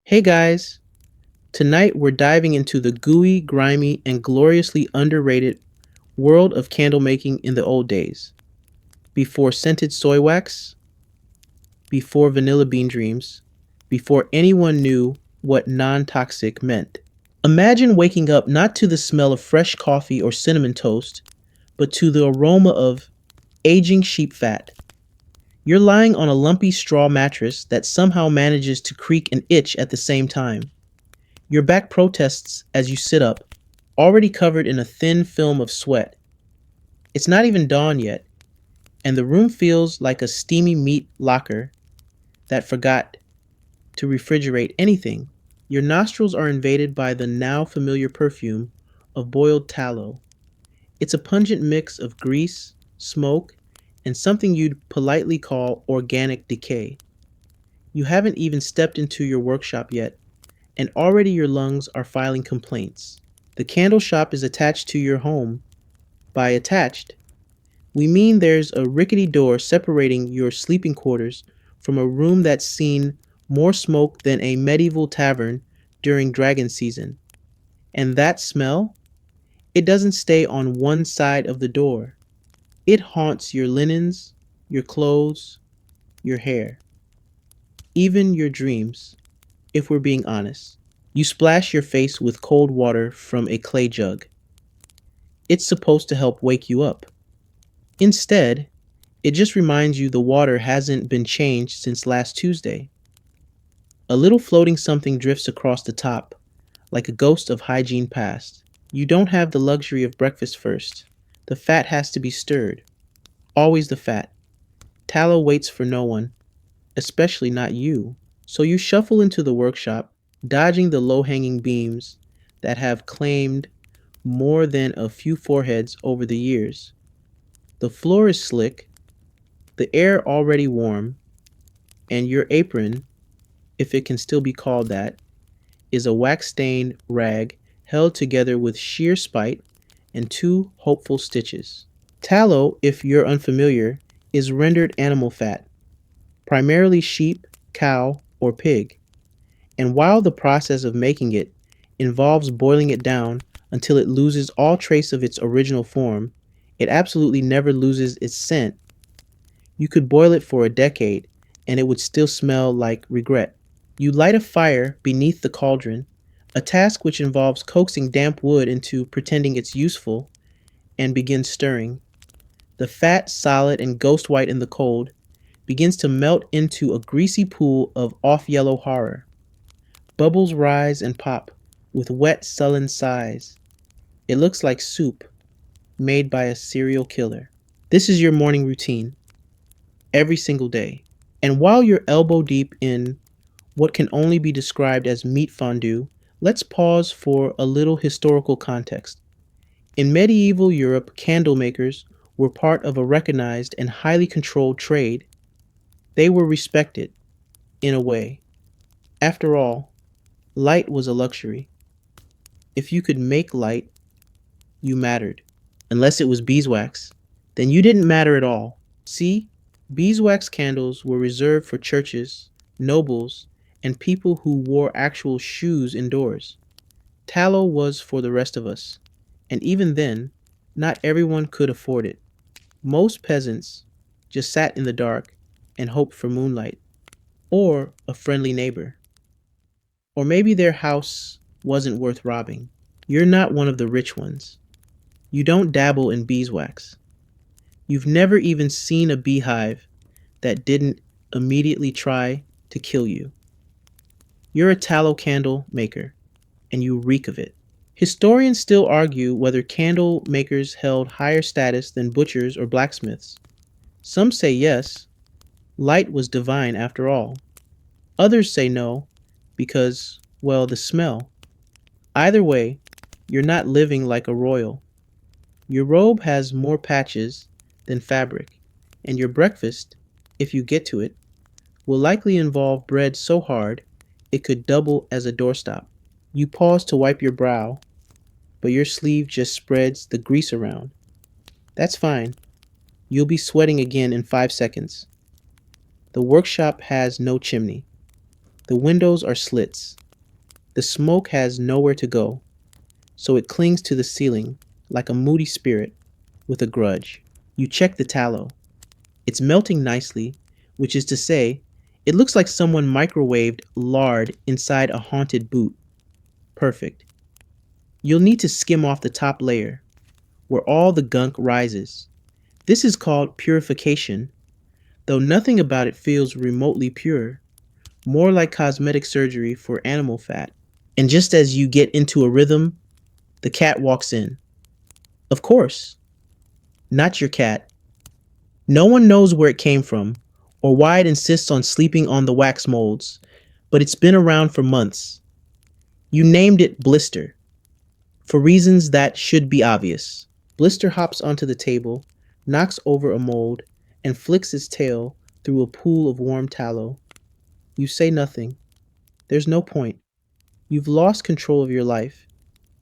Hey guys, tonight we're diving into the gooey, grimy, and gloriously underrated world of candle making in the old days. Before scented soy wax, before vanilla bean dreams, before anyone knew what non toxic meant. Imagine waking up not to the smell of fresh coffee or cinnamon toast, but to the aroma of aging sheep fat. You're lying on a lumpy straw mattress that somehow manages to creak and itch at the same time. Your back protests as you sit up, already covered in a thin film of sweat. It's not even dawn yet, and the room feels like a steamy meat locker that forgot to refrigerate anything. Your nostrils are invaded by the now familiar perfume of boiled tallow. It's a pungent mix of grease, smoke, and something you'd politely call organic decay. You haven't even stepped into your workshop yet, and already your lungs are filing complaints. The candle shop is attached to your home. By attached, we mean there's a rickety door separating your sleeping quarters from a room that's seen more smoke than a medieval tavern during dragon season. And that smell? It doesn't stay on one side of the door. It haunts your linens, your clothes, your hair, even your dreams, if we're being honest. You splash your face with cold water from a clay jug. It's supposed to help wake you up. Instead, it just reminds you the water hasn't been changed since last Tuesday. A little floating something drifts across the top, like a ghost of hygiene past. You don't have the luxury of breakfast first. The fat has to be stirred. Always the fat. Tallow waits for no one, especially not you. So you shuffle into the workshop, dodging the low hanging beams that have claimed more than a few foreheads over the years. The floor is slick, the air already warm, and your apron, if it can still be called that, is a wax stained rag held together with sheer spite and two hopeful stitches. Tallow, if you're unfamiliar, is rendered animal fat, primarily sheep, cow, or pig. And while the process of making it involves boiling it down until it loses all trace of its original form, it absolutely never loses its scent. You could boil it for a decade and it would still smell like regret. You light a fire beneath the cauldron, a task which involves coaxing damp wood into pretending it's useful, and begin stirring. The fat, solid, and ghost white in the cold begins to melt into a greasy pool of off yellow horror. Bubbles rise and pop with wet, sullen sighs. It looks like soup made by a serial killer. This is your morning routine, every single day. And while you're elbow deep in what can only be described as meat fondue, let's pause for a little historical context. In medieval Europe, candle makers were part of a recognized and highly controlled trade. They were respected, in a way. After all, light was a luxury. If you could make light, you mattered. Unless it was beeswax, then you didn't matter at all. See, beeswax candles were reserved for churches, nobles, and people who wore actual shoes indoors. Tallow was for the rest of us, and even then, not everyone could afford it. Most peasants just sat in the dark and hoped for moonlight, or a friendly neighbor. Or maybe their house wasn't worth robbing. You're not one of the rich ones. You don't dabble in beeswax. You've never even seen a beehive that didn't immediately try to kill you. You're a tallow candle maker, and you reek of it. Historians still argue whether candle makers held higher status than butchers or blacksmiths. Some say yes, light was divine after all. Others say no, because, well, the smell. Either way, you're not living like a royal. Your robe has more patches than fabric, and your breakfast, if you get to it, will likely involve bread so hard it could double as a doorstop. You pause to wipe your brow, but your sleeve just spreads the grease around. That's fine. You'll be sweating again in 5 seconds. The workshop has no chimney. The windows are slits. The smoke has nowhere to go, so it clings to the ceiling like a moody spirit with a grudge. You check the tallow. It's melting nicely, which is to say, it looks like someone microwaved lard inside a haunted boot. Perfect. You'll need to skim off the top layer, where all the gunk rises. This is called purification, though nothing about it feels remotely pure, more like cosmetic surgery for animal fat. And just as you get into a rhythm, the cat walks in. Of course, not your cat. No one knows where it came from or why it insists on sleeping on the wax molds, but it's been around for months. You named it Blister, for reasons that should be obvious. Blister hops onto the table, knocks over a mold, and flicks its tail through a pool of warm tallow. You say nothing. There's no point. You've lost control of your life,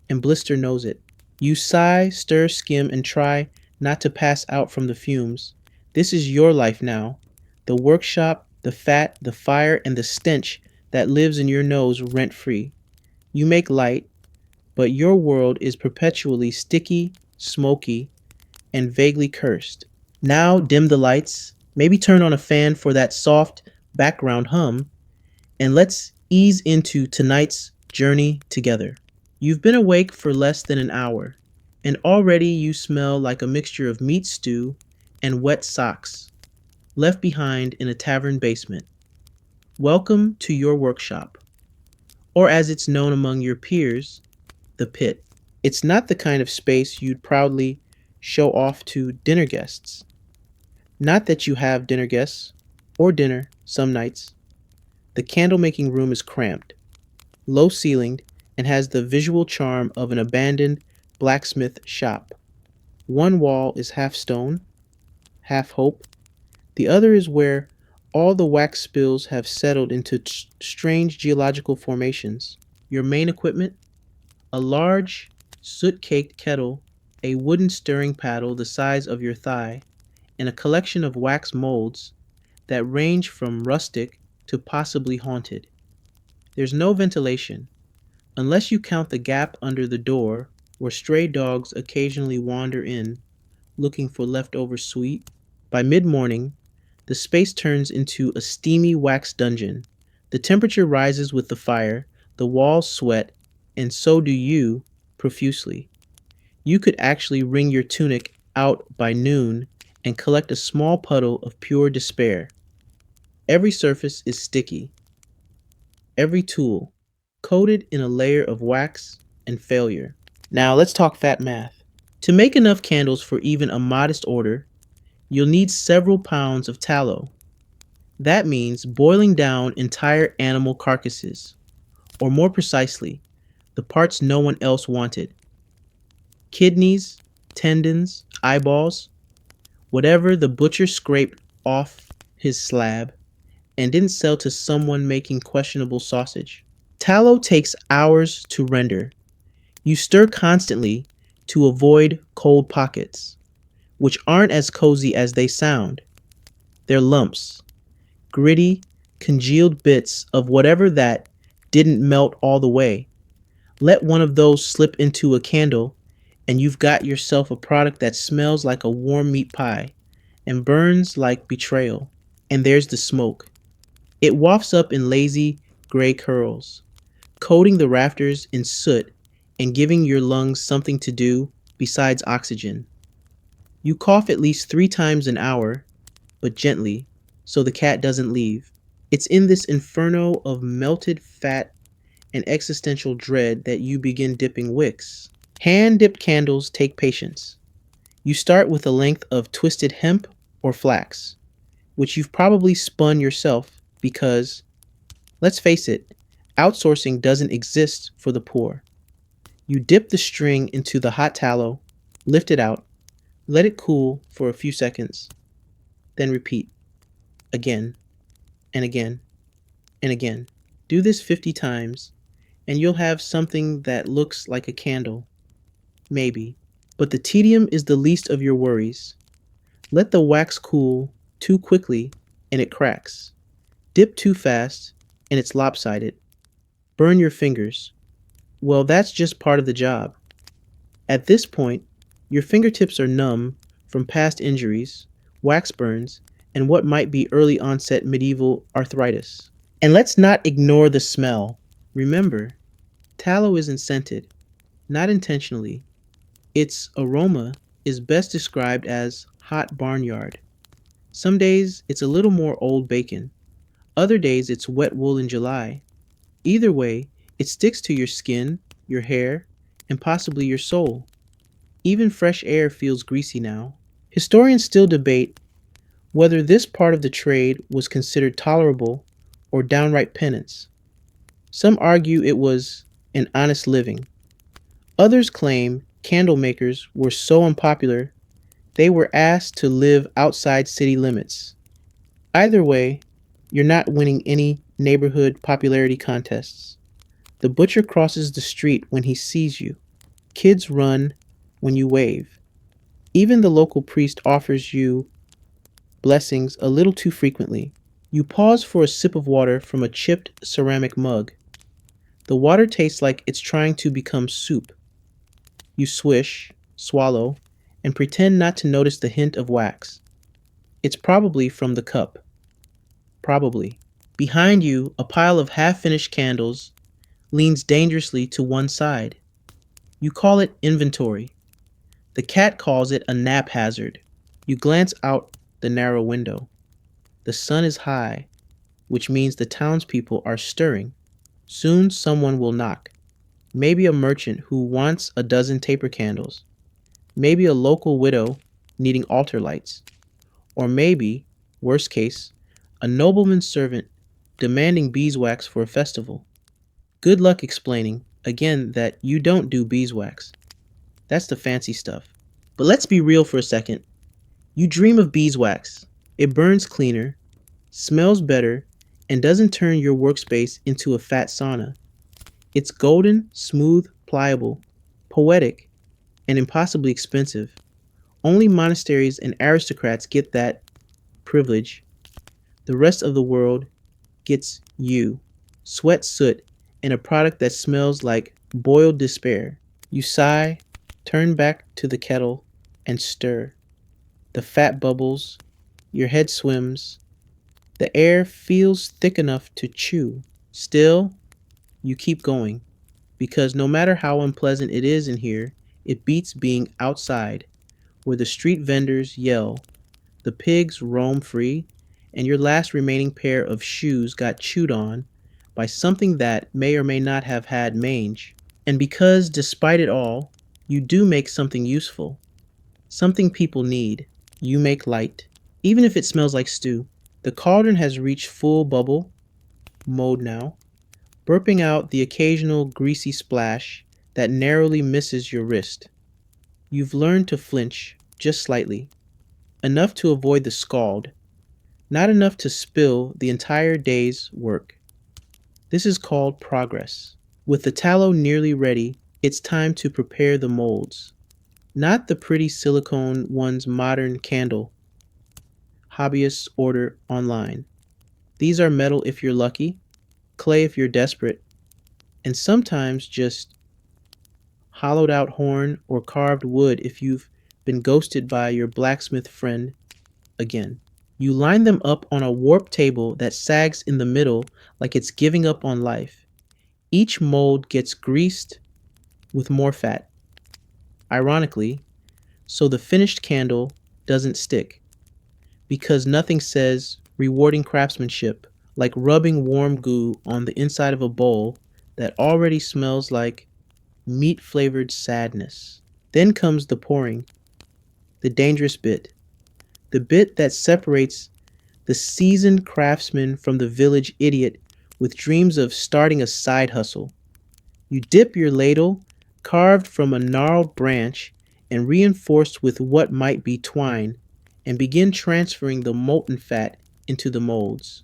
and Blister knows it. You sigh, stir, skim, and try not to pass out from the fumes. This is your life now. The workshop, the fat, the fire, and the stench that lives in your nose rent-free. You make light, but your world is perpetually sticky, smoky, and vaguely cursed. Now dim the lights, maybe turn on a fan for that soft background hum, and let's ease into tonight's journey together. You've been awake for less than an hour, and already you smell like a mixture of meat stew and wet socks, left behind in a tavern basement. Welcome to your workshop, or as it's known among your peers, the pit. It's not the kind of space you'd proudly show off to dinner guests. Not that you have dinner guests, or dinner, some nights. The candle making room is cramped, low ceilinged, and has the visual charm of an abandoned blacksmith shop. One wall is half stone, half hope. The other is where all the wax spills have settled into strange geological formations. Your main equipment? A large, soot-caked kettle, a wooden stirring paddle the size of your thigh, and a collection of wax molds that range from rustic to possibly haunted. There's no ventilation, unless you count the gap under the door where stray dogs occasionally wander in looking for leftover sweet. By mid-morning, the space turns into a steamy wax dungeon. The temperature rises with the fire, the walls sweat, and so do you profusely. You could actually wring your tunic out by noon and collect a small puddle of pure despair. Every surface is sticky, every tool coated in a layer of wax and failure. Now let's talk fat math. To make enough candles for even a modest order, you'll need several pounds of tallow. That means boiling down entire animal carcasses, or more precisely, the parts no one else wanted. Kidneys, tendons, eyeballs, whatever the butcher scraped off his slab and didn't sell to someone making questionable sausage. Tallow takes hours to render. You stir constantly to avoid cold pockets, which aren't as cozy as they sound. They're lumps, gritty, congealed bits of whatever that didn't melt all the way. Let one of those slip into a candle, and you've got yourself a product that smells like a warm meat pie and burns like betrayal. And there's the smoke. It wafts up in lazy, gray curls, coating the rafters in soot and giving your lungs something to do besides oxygen. You cough at least 3 times an hour, but gently, so the cat doesn't leave. It's in this inferno of melted fat and existential dread that you begin dipping wicks. Hand-dipped candles take patience. You start with a length of twisted hemp or flax, which you've probably spun yourself because, let's face it, outsourcing doesn't exist for the poor. You dip the string into the hot tallow, lift it out, let it cool for a few seconds, then repeat. Again, and again, and again. Do this 50 times, and you'll have something that looks like a candle. Maybe. But the tedium is the least of your worries. Let the wax cool too quickly, and it cracks. Dip too fast, and it's lopsided. Burn your fingers. Well, that's just part of the job. At this point, your fingertips are numb from past injuries, wax burns, and what might be early onset medieval arthritis. And let's not ignore the smell. Remember, tallow isn't scented, not intentionally. Its aroma is best described as hot barnyard. Some days it's a little more old bacon, other days it's wet wool in July. Either way, it sticks to your skin, your hair, and possibly your soul. Even fresh air feels greasy now. Historians still debate whether this part of the trade was considered tolerable or downright penance. Some argue it was an honest living. Others claim candle makers were so unpopular they were asked to live outside city limits. Either way, you're not winning any neighborhood popularity contests. The butcher crosses the street when he sees you. Kids run when you wave. Even the local priest offers you blessings a little too frequently. You pause for a sip of water from a chipped ceramic mug. The water tastes like it's trying to become soup. You swish, swallow, and pretend not to notice the hint of wax. It's probably from the cup. Probably. Behind you, a pile of half finished candles leans dangerously to one side. You call it inventory. The cat calls it a nap hazard. You glance out the narrow window. The sun is high, which means the townspeople are stirring. Soon someone will knock. Maybe a merchant who wants a dozen taper candles. Maybe a local widow needing altar lights. Or maybe, worst case, a nobleman's servant demanding beeswax for a festival. Good luck explaining, again, that you don't do beeswax. That's the fancy stuff. But let's be real for a second. You dream of beeswax. It burns cleaner, smells better, and doesn't turn your workspace into a fat sauna. It's golden, smooth, pliable, poetic, and impossibly expensive. Only monasteries and aristocrats get that privilege. The rest of the world gets you, sweat, soot, and a product that smells like boiled despair. You sigh, turn back to the kettle, and stir. The fat bubbles, your head swims, the air feels thick enough to chew. Still, you keep going, because no matter how unpleasant it is in here, it beats being outside, where the street vendors yell, the pigs roam free, and your last remaining pair of shoes got chewed on by something that may or may not have had mange. And because, despite it all, you do make something useful, something people need, you make light, even if it smells like stew. The cauldron has reached full bubble mode now, burping out the occasional greasy splash that narrowly misses your wrist. You've learned to flinch, just slightly, enough to avoid the scald, not enough to spill the entire day's work. This is called progress. With the tallow nearly ready, it's time to prepare the molds. Not the pretty silicone one's modern candle hobbyists order online. These are metal if you're lucky, clay if you're desperate, and sometimes just hollowed out horn or carved wood if you've been ghosted by your blacksmith friend again. You line them up on a warped table that sags in the middle like it's giving up on life. Each mold gets greased with more fat, ironically, so the finished candle doesn't stick. Because nothing says rewarding craftsmanship like rubbing warm goo on the inside of a bowl that already smells like meat-flavored sadness. Then comes the pouring, the dangerous bit, the bit that separates the seasoned craftsman from the village idiot with dreams of starting a side hustle. You dip your ladle, carved from a gnarled branch and reinforced with what might be twine, and begin transferring the molten fat into the molds.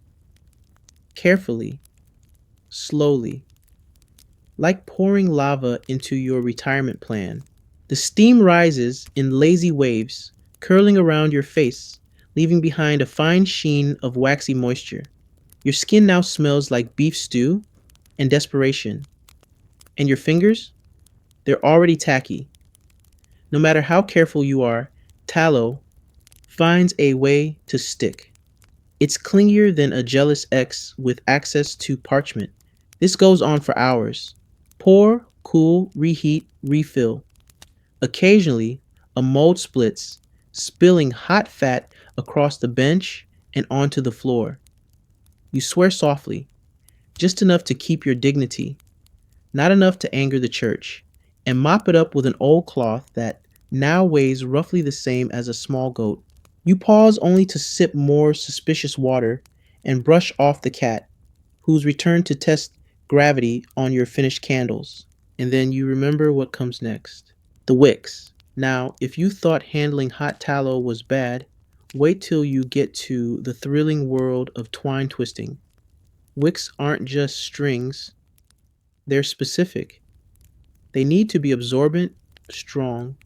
Carefully, slowly, like pouring lava into your retirement plan. The steam rises in lazy waves, curling around your face, leaving behind a fine sheen of waxy moisture. Your skin now smells like beef stew and desperation. And your fingers? They're already tacky. No matter how careful you are, tallow finds a way to stick. It's clingier than a jealous ex with access to parchment. This goes on for hours. Pour, cool, reheat, refill. Occasionally, a mold splits, spilling hot fat across the bench and onto the floor. You swear softly, just enough to keep your dignity, not enough to anger the church, and mop it up with an old cloth that now weighs roughly the same as a small goat. You pause only to sip more suspicious water and brush off the cat, who's returned to test gravity on your finished candles. And then you remember what comes next. The wicks. Now, if you thought handling hot tallow was bad, wait till you get to the thrilling world of twine twisting. Wicks aren't just strings, they're specific. They need to be absorbent, strong,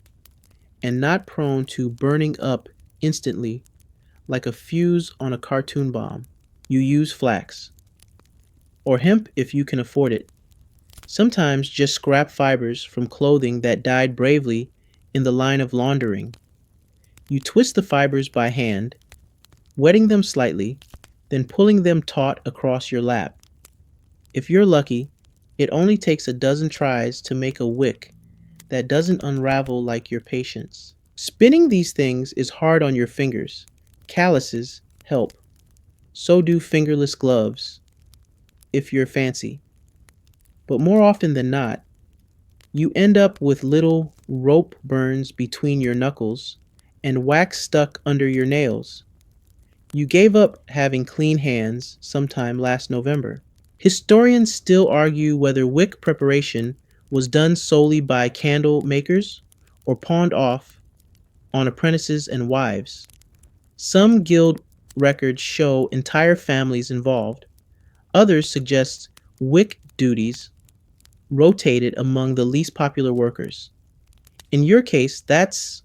and not prone to burning up instantly like a fuse on a cartoon bomb. You use flax, or hemp if you can afford it. Sometimes just scrap fibers from clothing that died bravely in the line of laundering. You twist the fibers by hand, wetting them slightly, then pulling them taut across your lap. If you're lucky, it only takes a dozen tries to make a wick that doesn't unravel like your patience. Spinning these things is hard on your fingers. Calluses help. So do fingerless gloves, if you're fancy. But more often than not, you end up with little rope burns between your knuckles and wax stuck under your nails. You gave up having clean hands sometime last November. Historians still argue whether wick preparation was done solely by candle makers or pawned off on apprentices and wives. Some guild records show entire families involved. Others suggest wick duties rotated among the least popular workers. In your case, that's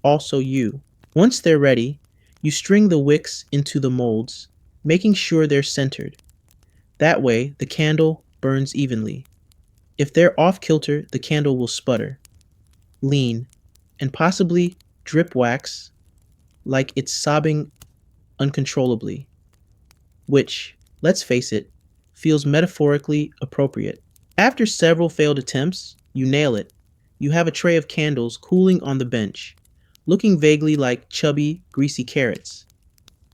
also you. Once they're ready, you string the wicks into the molds, making sure they're centered. That way, the candle burns evenly. If they're off kilter, the candle will sputter, lean, and possibly drip wax like it's sobbing uncontrollably, which, let's face it, feels metaphorically appropriate. After several failed attempts, you nail it. You have a tray of candles cooling on the bench, looking vaguely like chubby, greasy carrots.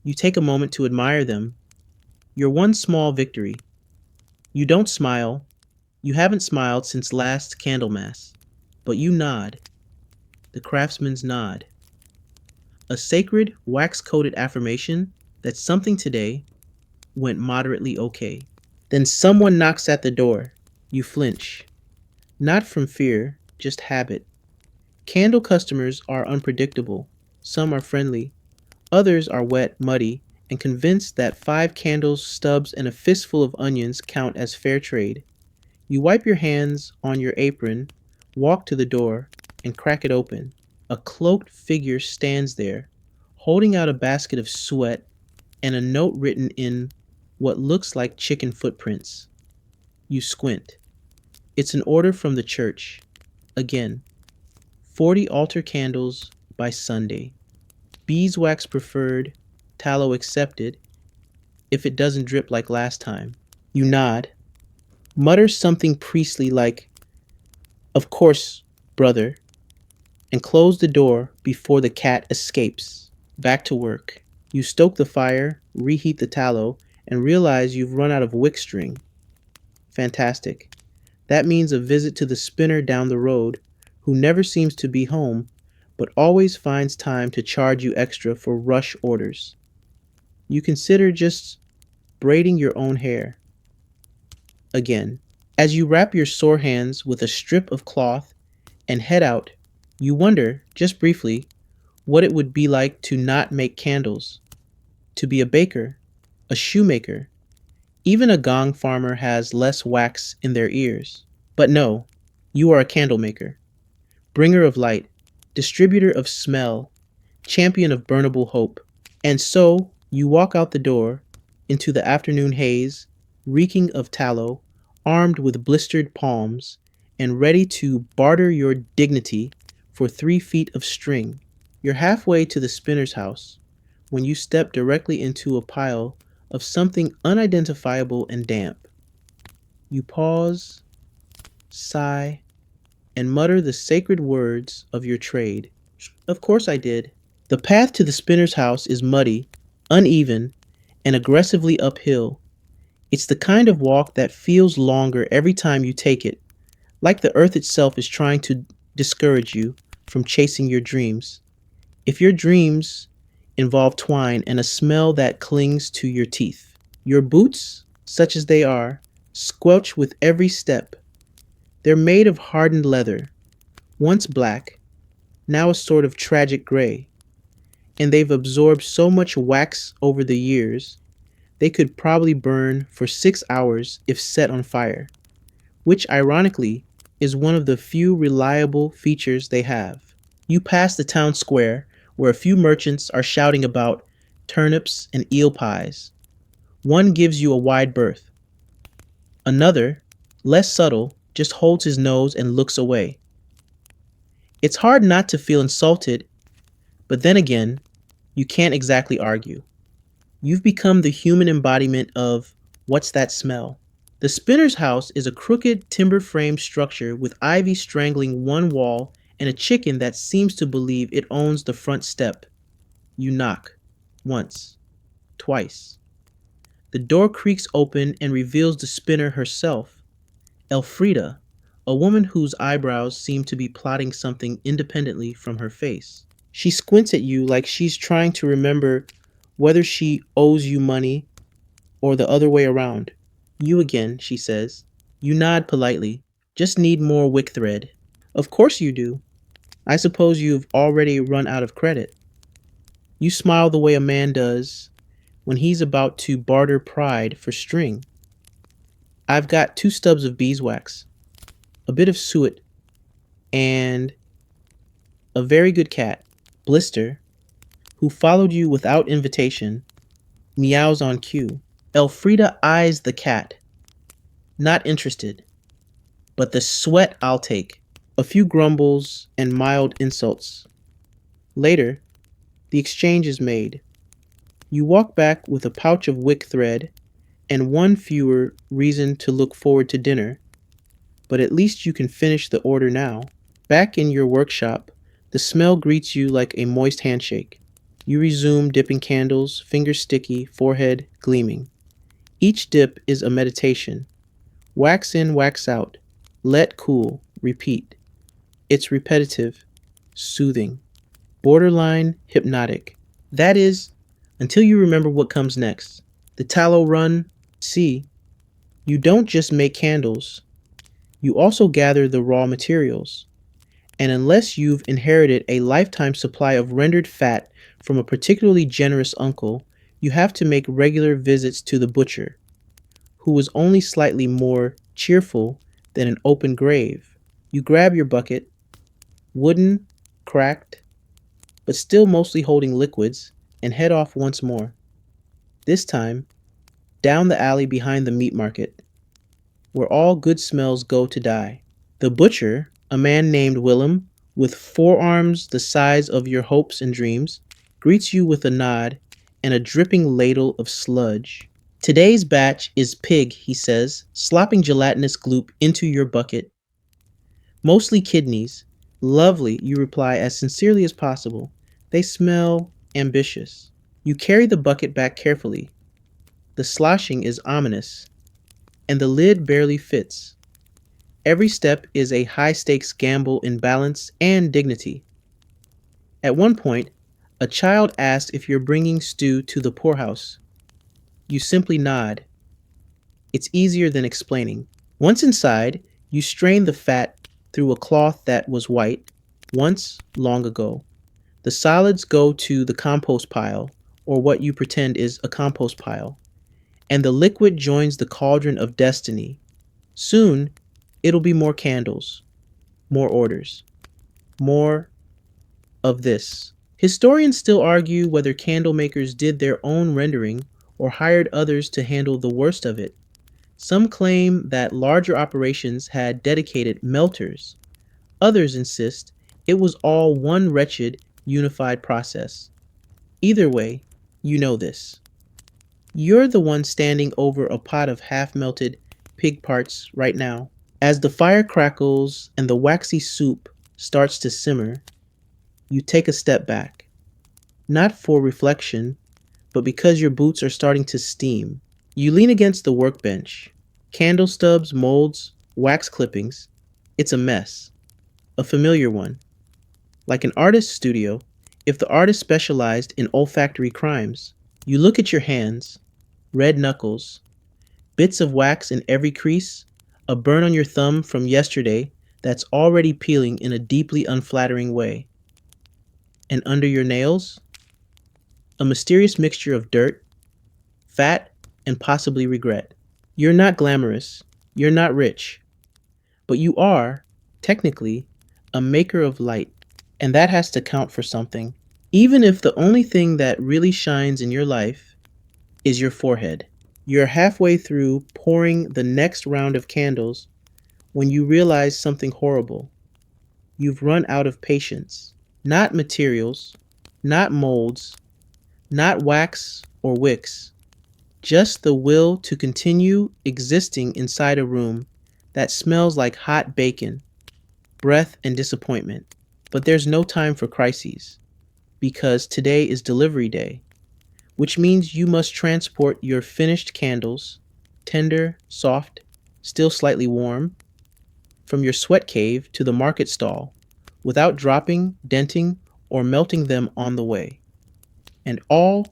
You take a moment to admire them. Your one small victory. You don't smile. You haven't smiled since last Candlemas. But you nod. The craftsman's nod. A sacred, wax-coated affirmation that something today went moderately okay. Then someone knocks at the door. You flinch. Not from fear, just habit. Candle customers are unpredictable. Some are friendly. Others are wet, muddy, and convinced that 5 candles, stubs, and a fistful of onions count as fair trade. You wipe your hands on your apron, walk to the door, and crack it open. A cloaked figure stands there, holding out a basket of sweat and a note written in what looks like chicken footprints. You squint. It's an order from the church. Again, 40 altar candles by Sunday. Beeswax preferred, tallow accepted, if it doesn't drip like last time. You nod, mutter something priestly like, "Of course, brother," and close the door before the cat escapes. Back to work. You stoke the fire, reheat the tallow, and realize you've run out of wick string. Fantastic. That means a visit to the spinner down the road, who never seems to be home, but always finds time to charge you extra for rush orders. You consider just braiding your own hair. Again, as you wrap your sore hands with a strip of cloth and head out, you wonder, just briefly, what it would be like to not make candles, to be a baker, a shoemaker. Even a gong farmer has less wax in their ears. But no, you are a candle maker, bringer of light, distributor of smell, champion of burnable hope. And so you walk out the door into the afternoon haze, reeking of tallow, armed with blistered palms, and ready to barter your dignity for 3 feet of string. You're halfway to the spinner's house when you step directly into a pile of something unidentifiable and damp. You pause, sigh, and mutter the sacred words of your trade. Of course I did. The path to the spinner's house is muddy, uneven, and aggressively uphill. It's the kind of walk that feels longer every time you take it, like the earth itself is trying to discourage you from chasing your dreams. If your dreams involve twine and a smell that clings to your teeth, your boots, such as they are, squelch with every step. They're made of hardened leather, once black, now a sort of tragic gray, and they've absorbed so much wax over the years they could probably burn for 6 hours if set on fire, which ironically is one of the few reliable features they have. You pass the town square where a few merchants are shouting about turnips and eel pies. One gives you a wide berth. Another, less subtle, just holds his nose and looks away. It's hard not to feel insulted, but then again, you can't exactly argue. You've become the human embodiment of what's that smell? The spinner's house is a crooked timber frame structure with ivy strangling one wall and a chicken that seems to believe it owns the front step. You knock. Once. Twice. The door creaks open and reveals the spinner herself, Elfrida, a woman whose eyebrows seem to be plotting something independently from her face. She squints at you like she's trying to remember whether she owes you money or the other way around. You again, she says. You nod politely. Just need more wick thread. Of course you do. I suppose you've already run out of credit. You smile the way a man does when he's about to barter pride for string. I've got 2 stubs of beeswax, a bit of suet, and a very good cat, Blister, who followed you without invitation, meows on cue. Elfrida eyes the cat, not interested. But the sweat I'll take. A few grumbles and mild insults. Later, the exchange is made. You walk back with a pouch of wick thread and one fewer reason to look forward to dinner, but at least you can finish the order now. Back in your workshop, the smell greets you like a moist handshake. You resume dipping candles, fingers sticky, forehead gleaming. Each dip is a meditation. Wax in, wax out. Let cool. Repeat. It's repetitive, soothing, borderline hypnotic. That is, until you remember what comes next. The tallow run. See, you don't just make candles. You also gather the raw materials. And unless you've inherited a lifetime supply of rendered fat from a particularly generous uncle, you have to make regular visits to the butcher, who is only slightly more cheerful than an open grave. You grab your bucket, wooden, cracked, but still mostly holding liquids, and head off once more. This time, down the alley behind the meat market, where all good smells go to die. The butcher, a man named Willem, with forearms the size of your hopes and dreams, greets you with a nod and a dripping ladle of sludge. Today's batch is pig, he says, slopping gelatinous gloop into your bucket. Mostly kidneys. Lovely, you reply as sincerely as possible. They smell ambitious. You carry the bucket back carefully. The sloshing is ominous, and the lid barely fits. Every step is a high-stakes gamble in balance and dignity. At one point, a child asks if you're bringing stew to the poorhouse. You simply nod. It's easier than explaining. Once inside, you strain the fat through a cloth that was white, once long ago. The solids go to the compost pile, or what you pretend is a compost pile, and the liquid joins the cauldron of destiny. Soon, it'll be more candles, more orders, more of this. Historians still argue whether candle makers did their own rendering or hired others to handle the worst of it. Some claim that larger operations had dedicated melters. Others insist it was all one wretched, unified process. Either way, you know this. You're the one standing over a pot of half melted pig parts right now. As the fire crackles and the waxy soup starts to simmer, you take a step back. Not for reflection, but because your boots are starting to steam. You lean against the workbench. Candle stubs, molds, wax clippings. It's a mess. A familiar one. Like an artist's studio, if the artist specialized in olfactory crimes. You look at your hands, red knuckles, bits of wax in every crease, a burn on your thumb from yesterday that's already peeling in a deeply unflattering way. And under your nails, a mysterious mixture of dirt, fat, and possibly regret. You're not glamorous, you're not rich, but you are, technically, a maker of light, and that has to count for something. Even if the only thing that really shines in your life is your forehead. You're halfway through pouring the next round of candles when you realize something horrible. You've run out of patience. Not materials, not molds, not wax or wicks, just the will to continue existing inside a room that smells like hot bacon, breath, and disappointment. But there's no time for crises, because today is delivery day, which means you must transport your finished candles, tender, soft, still slightly warm, from your sweat cave to the market stall, without dropping, denting, or melting them on the way. And all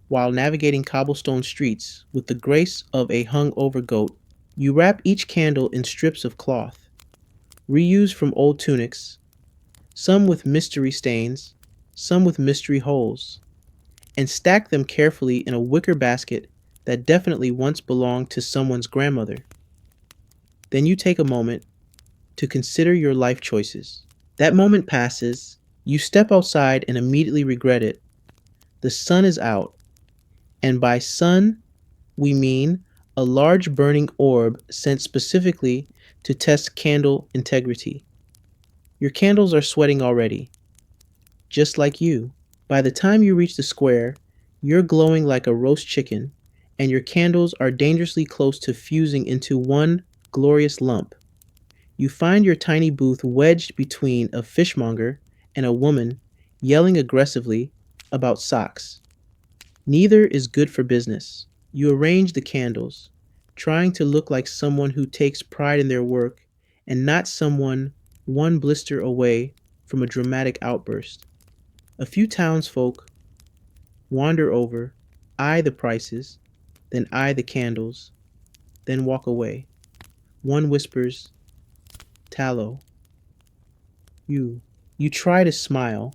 while navigating cobblestone streets with the grace of a hung-over goat. You wrap each candle in strips of cloth, reused from old tunics, some with mystery stains, some with mystery holes, and stack them carefully in a wicker basket that definitely once belonged to someone's grandmother. Then you take a moment to consider your life choices. That moment passes, you step outside and immediately regret it. The sun is out, and by sun, we mean a large burning orb sent specifically to test candle integrity. Your candles are sweating already, just like you. By the time you reach the square, you're glowing like a roast chicken, and your candles are dangerously close to fusing into one glorious lump. You find your tiny booth wedged between a fishmonger and a woman yelling aggressively about socks. Neither is good for business. You arrange the candles, trying to look like someone who takes pride in their work and not someone one blister away from a dramatic outburst. A few townsfolk wander over, eye the prices, then eye the candles, then walk away. One whispers, "Tallow." You try to smile,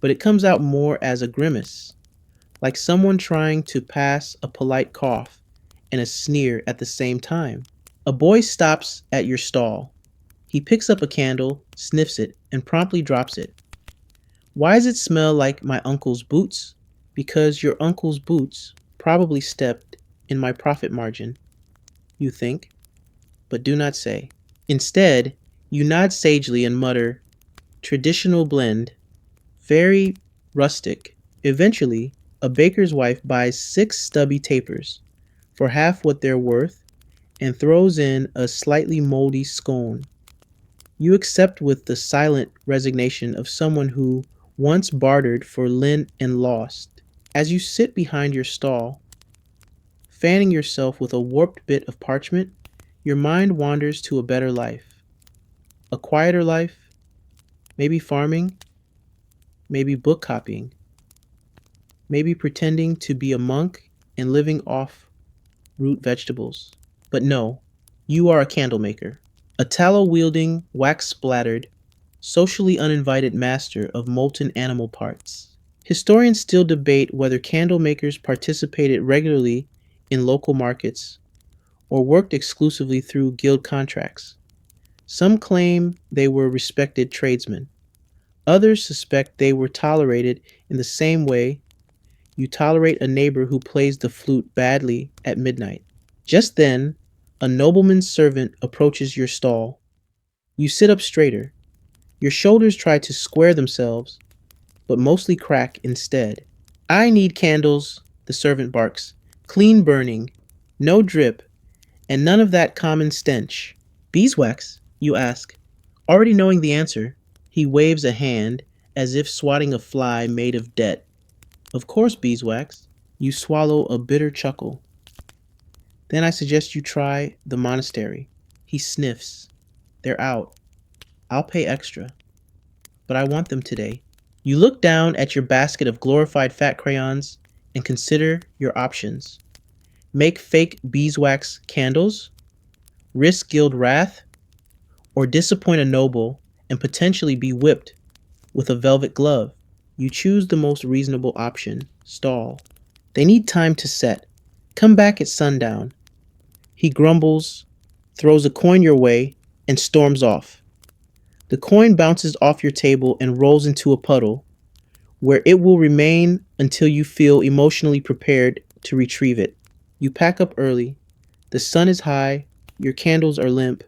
but it comes out more as a grimace, like someone trying to pass a polite cough and a sneer at the same time. A boy stops at your stall. He picks up a candle, sniffs it, and promptly drops it. Why does it smell like my uncle's boots? Because your uncle's boots probably stepped in my profit margin, you think, but do not say. Instead, you nod sagely and mutter, "Traditional blend, very rustic." Eventually, a baker's wife buys 6 stubby tapers for half what they're worth and throws in a slightly moldy scone. You accept with the silent resignation of someone who once bartered for lint and lost. As you sit behind your stall, fanning yourself with a warped bit of parchment, your mind wanders to a better life. A quieter life, maybe farming, maybe book copying, maybe pretending to be a monk and living off root vegetables. But no, you are a candle maker, a tallow-wielding, wax-splattered, socially uninvited master of molten animal parts. Historians still debate whether candle makers participated regularly in local markets or worked exclusively through guild contracts. Some claim they were respected tradesmen. Others suspect they were tolerated in the same way You tolerate a neighbor who plays the flute badly at midnight. Just then, a nobleman's servant approaches your stall. You sit up straighter. Your shoulders try to square themselves, but mostly crack instead. I need candles, the servant barks. Clean burning, no drip, and none of that common stench. Beeswax? You ask. Already knowing the answer, he waves a hand as if swatting a fly made of debt. Of course, beeswax. You swallow a bitter chuckle. Then I suggest you try the monastery. He sniffs. They're out. I'll pay extra. But I want them today. You look down at your basket of glorified fat crayons and consider your options. Make fake beeswax candles, risk guild wrath, or disappoint a noble and potentially be whipped with a velvet glove. You choose the most reasonable option, stall. They need time to set. Come back at sundown. He grumbles, throws a coin your way, and storms off. The coin bounces off your table and rolls into a puddle, where it will remain until you feel emotionally prepared to retrieve it. You pack up early. The sun is high, your candles are limp,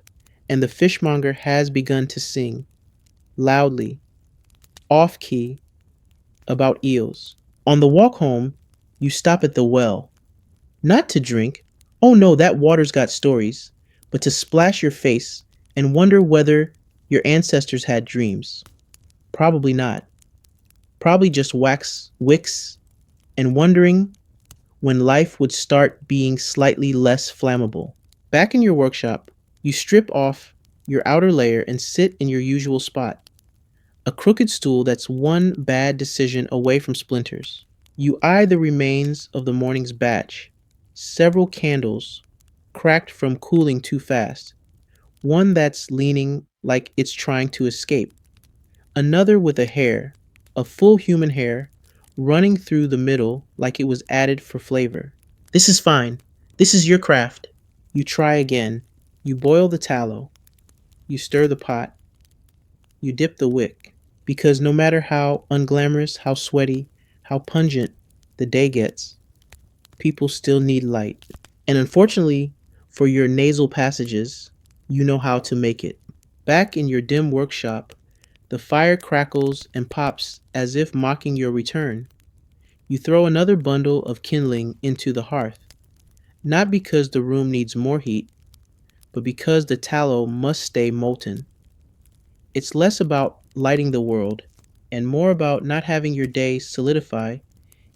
and the fishmonger has begun to sing, loudly, off key, about eels. On the walk home, you stop at the well. Not to drink. Oh no, that water's got stories. But to splash your face and wonder whether your ancestors had dreams. Probably not. Probably just wicks and wondering when life would start being slightly less flammable. Back in your workshop, you strip off your outer layer and sit in your usual spot. A crooked stool that's one bad decision away from splinters. You eye the remains of the morning's batch. Several candles, cracked from cooling too fast. One that's leaning like it's trying to escape. Another with a hair, a full human hair, running through the middle like it was added for flavor. This is fine. This is your craft. You try again. You boil the tallow. You stir the pot. You dip the wick. Because no matter how unglamorous, how sweaty, how pungent the day gets, people still need light. And unfortunately, for your nasal passages, you know how to make it. Back in your dim workshop, the fire crackles and pops as if mocking your return. You throw another bundle of kindling into the hearth, not because the room needs more heat, but because the tallow must stay molten. It's less about lighting the world and more about not having your day solidify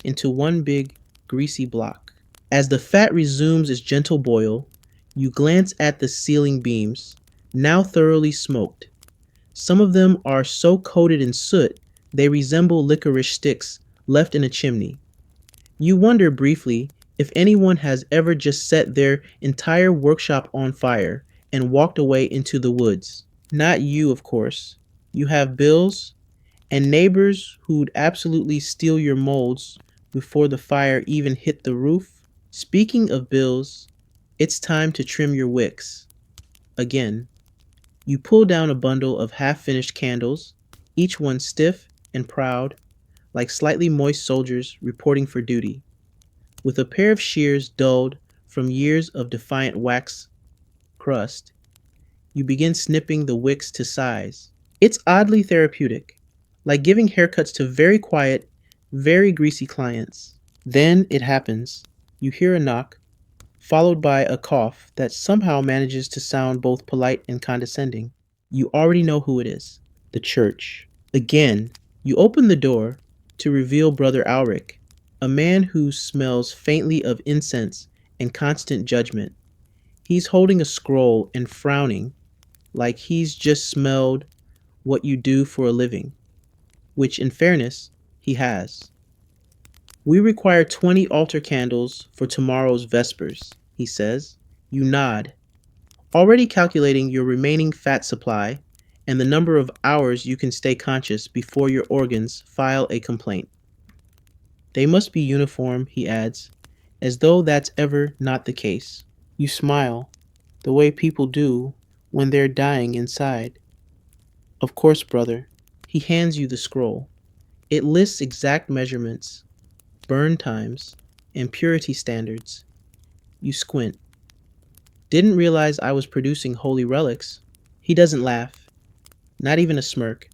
into one big greasy block. As the fat resumes its gentle boil, you glance at the ceiling beams, now thoroughly smoked. Some of them are so coated in soot they resemble licorice sticks left in a chimney. You wonder briefly if anyone has ever just set their entire workshop on fire and walked away into the woods. Not you, of course. You have bills and neighbors who'd absolutely steal your molds before the fire even hit the roof. Speaking of bills, it's time to trim your wicks. Again, you pull down a bundle of half-finished candles, each one stiff and proud, like slightly moist soldiers reporting for duty. With a pair of shears dulled from years of defiant wax crust, you begin snipping the wicks to size. It's oddly therapeutic, like giving haircuts to very quiet, very greasy clients. Then it happens. You hear a knock, followed by a cough that somehow manages to sound both polite and condescending. You already know who it is. The church. Again, you open the door to reveal Brother Alric, a man who smells faintly of incense and constant judgment. He's holding a scroll and frowning, like he's just smelled what you do for a living, which in fairness, he has. We require 20 altar candles for tomorrow's vespers, he says. You nod, already calculating your remaining fat supply and the number of hours you can stay conscious before your organs file a complaint. They must be uniform, he adds, as though that's ever not the case. You smile, the way people do when they're dying inside. Of course, brother. He hands you the scroll. It lists exact measurements. burn times, and purity standards. You squint. Didn't realize I was producing holy relics. He doesn't laugh, not even a smirk,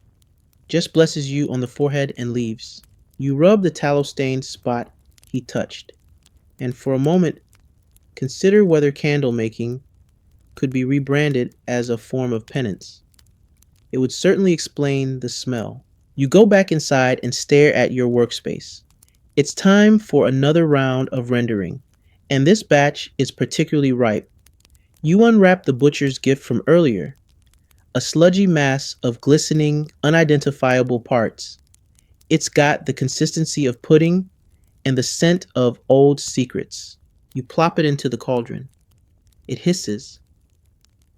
just blesses you on the forehead and leaves. You rub the tallow stained spot he touched, and for a moment consider whether candle making could be rebranded as a form of penance. It would certainly explain the smell. You go back inside and stare at your workspace. It's time for another round of rendering, and this batch is particularly ripe. You unwrap the butcher's gift from earlier, a sludgy mass of glistening, unidentifiable parts. It's got the consistency of pudding and the scent of old secrets. You plop it into the cauldron. It hisses.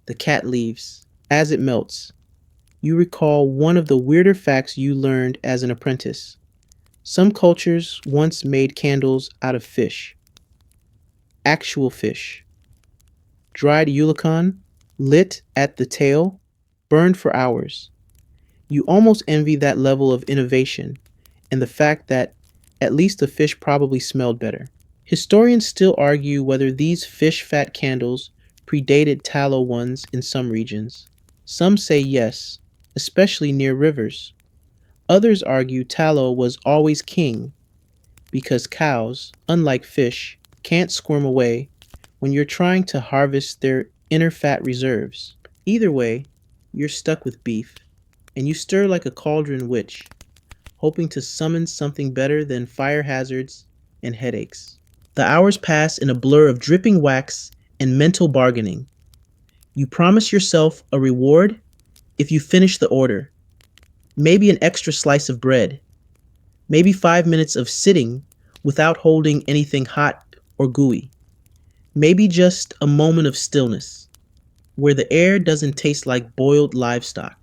The cat leaves. As it melts, you recall one of the weirder facts you learned as an apprentice. Some cultures once made candles out of fish, actual fish. Dried eulachon, lit at the tail, burned for hours. You almost envy that level of innovation and the fact that at least the fish probably smelled better. Historians still argue whether these fish fat candles predated tallow ones in some regions. Some say yes, especially near rivers. Others argue tallow was always king because cows, unlike fish, can't squirm away when you're trying to harvest their inner fat reserves. Either way, you're stuck with beef, and you stir like a cauldron witch, hoping to summon something better than fire hazards and headaches. The hours pass in a blur of dripping wax and mental bargaining. You promise yourself a reward if you finish the order. Maybe an extra slice of bread. Maybe 5 minutes of sitting without holding anything hot or gooey. Maybe just a moment of stillness, where the air doesn't taste like boiled livestock.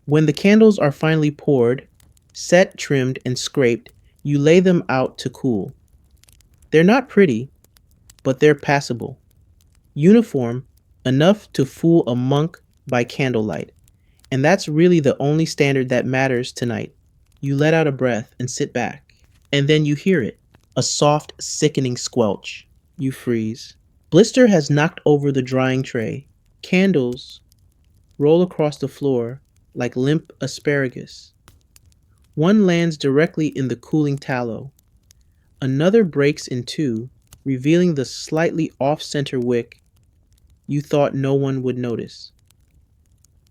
When the candles are finally poured, set, trimmed, and scraped, you lay them out to cool. They're not pretty, but they're passable. Uniform, enough to fool a monk by candlelight. And that's really the only standard that matters tonight. You let out a breath and sit back. And then you hear it, a soft, sickening squelch. You freeze. Blister has knocked over the drying tray. Candles roll across the floor like limp asparagus. One lands directly in the cooling tallow. Another breaks in two, revealing the slightly off-center wick you thought no one would notice.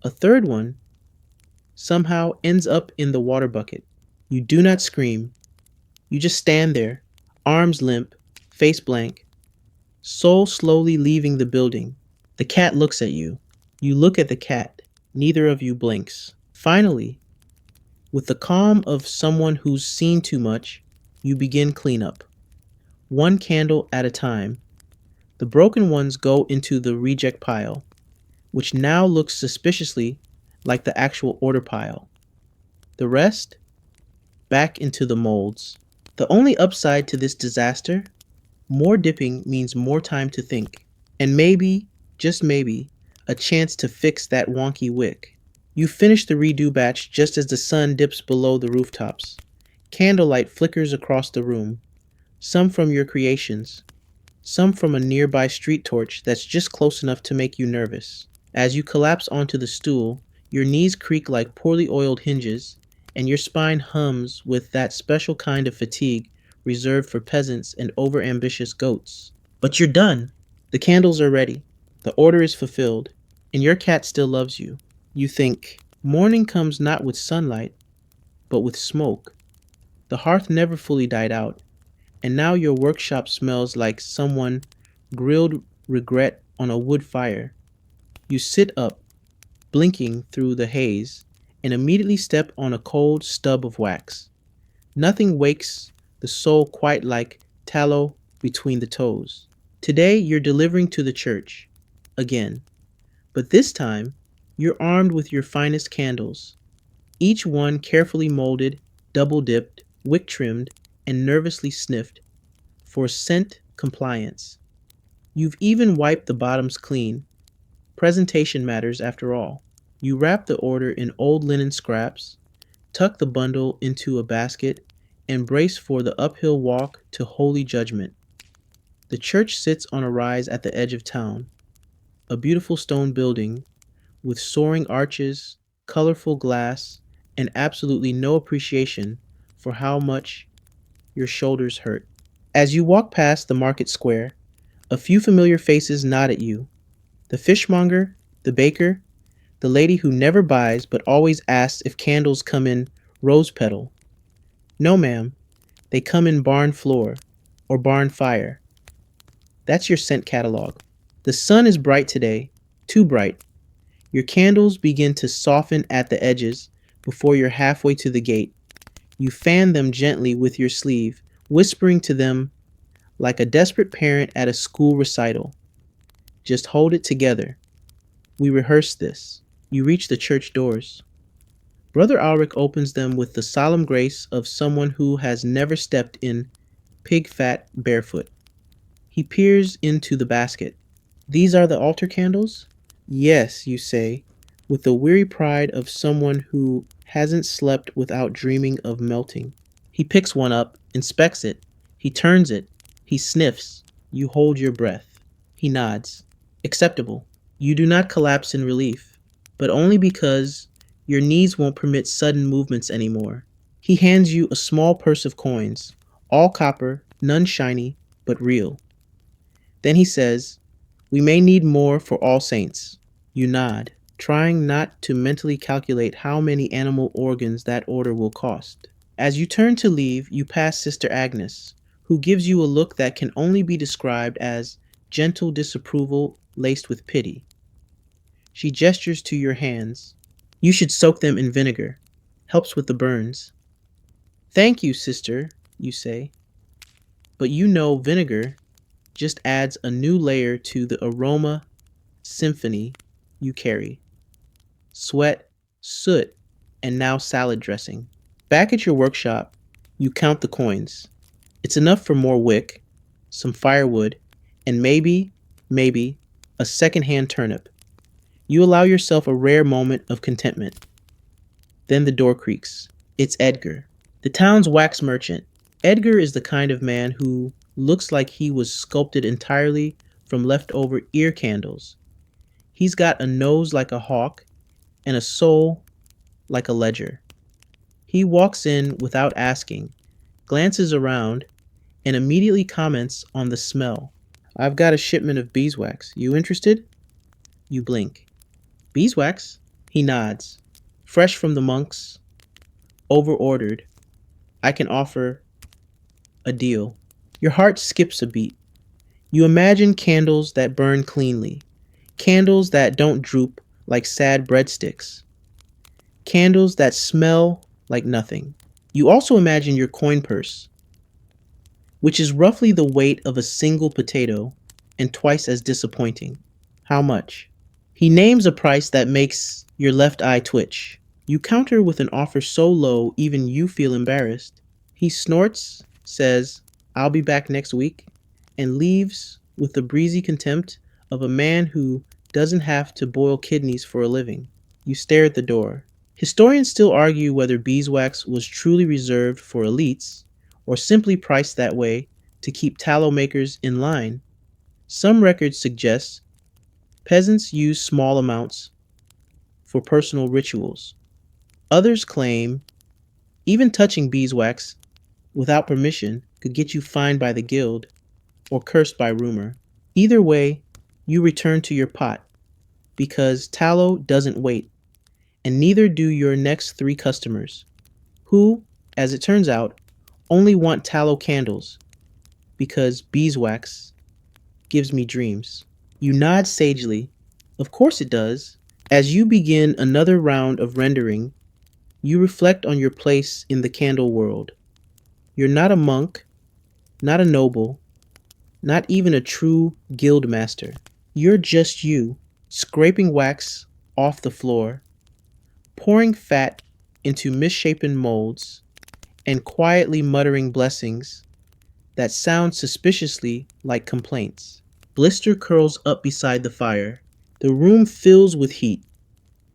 A third one somehow ends up in the water bucket. You do not scream. You just stand there, arms limp, face blank, soul slowly leaving the building. The cat looks at you. You look at the cat. Neither of you blinks. Finally, with the calm of someone who's seen too much, you begin cleanup. One candle at a time. The broken ones go into the reject pile, which now looks suspiciously like the actual order pile. The rest, back into the molds. The only upside to this disaster, more dipping means more time to think. And maybe, just maybe, a chance to fix that wonky wick. You finish the redo batch just as the sun dips below the rooftops. Candlelight flickers across the room, some from your creations, some from a nearby street torch that's just close enough to make you nervous. As you collapse onto the stool, your knees creak like poorly oiled hinges, and your spine hums with that special kind of fatigue reserved for peasants and overambitious goats. But you're done. The candles are ready. The order is fulfilled, and your cat still loves you. You think, morning comes not with sunlight, but with smoke. The hearth never fully died out, and now your workshop smells like someone grilled regret on a wood fire. You sit up, blinking through the haze, and immediately step on a cold stub of wax. Nothing wakes the soul quite like tallow between the toes. Today you're delivering to the church. Again. But this time, you're armed with your finest candles, each one carefully molded, double-dipped, wick-trimmed, and nervously sniffed for scent compliance. You've even wiped the bottoms clean. Presentation matters after all. You wrap the order in old linen scraps, tuck the bundle into a basket, and brace for the uphill walk to holy judgment. The church sits on a rise at the edge of town, a beautiful stone building with soaring arches, colorful glass, and absolutely no appreciation for how much your shoulders hurt. As you walk past the market square, a few familiar faces nod at you: the fishmonger, the baker, the lady who never buys but always asks if candles come in rose petal. No, ma'am, they come in barn floor or barn fire. That's your scent catalog. The sun is bright today, too bright. Your candles begin to soften at the edges before you're halfway to the gate. You fan them gently with your sleeve, whispering to them like a desperate parent at a school recital. Just hold it together. We rehearsed this. You reach the church doors. Brother Ulrich opens them with the solemn grace of someone who has never stepped in pig fat barefoot. He peers into the basket. These are the altar candles? Yes, you say, with the weary pride of someone who hasn't slept without dreaming of melting. He picks one up, inspects it. He turns it. He sniffs. You hold your breath. He nods. Acceptable. You do not collapse in relief, but only because your knees won't permit sudden movements anymore. He hands you a small purse of coins, all copper, none shiny, but real. Then he says, "We may need more for All Saints." You nod, trying not to mentally calculate how many animal organs that order will cost. As you turn to leave, you pass Sister Agnes, who gives you a look that can only be described as gentle disapproval laced with pity. She gestures to your hands. "You should soak them in vinegar. Helps with the burns." "Thank you, sister," you say. But you know vinegar just adds a new layer to the aroma symphony you carry. Sweat, soot, and now salad dressing. Back at your workshop, you count the coins. It's enough for more wick, some firewood, and maybe, a second-hand turnip. You allow yourself a rare moment of contentment. Then the door creaks. It's Edgar, the town's wax merchant. Edgar is the kind of man who looks like he was sculpted entirely from leftover ear candles. He's got a nose like a hawk and a soul like a ledger. He walks in without asking, glances around, and immediately comments on the smell. "I've got a shipment of beeswax. You interested?" You blink. "Beeswax?" He nods. "Fresh from the monks. Over-ordered. I can offer a deal." Your heart skips a beat. You imagine candles that burn cleanly, candles that don't droop like sad breadsticks, candles that smell like nothing. You also imagine your coin purse, which is roughly the weight of a single potato and twice as disappointing. "How much?" He names a price that makes your left eye twitch. You counter with an offer so low even you feel embarrassed. He snorts, says, "I'll be back next week," and leaves with the breezy contempt of a man who doesn't have to boil kidneys for a living. You stare at the door. Historians still argue whether beeswax was truly reserved for elites or simply priced that way to keep tallow makers in line. Some records suggest peasants used small amounts for personal rituals. Others claim even touching beeswax without permission could get you fined by the guild or cursed by rumor. Either way, you return to your pot because tallow doesn't wait, and neither do your next 3 customers, who, as it turns out, only want tallow candles because beeswax gives me dreams. You nod sagely. Of course it does. As you begin another round of rendering, you reflect on your place in the candle world. You're not a monk, not a noble, not even a true guild master. You're just you, scraping wax off the floor, pouring fat into misshapen molds, and quietly muttering blessings that sound suspiciously like complaints. Blister curls up beside the fire. The room fills with heat,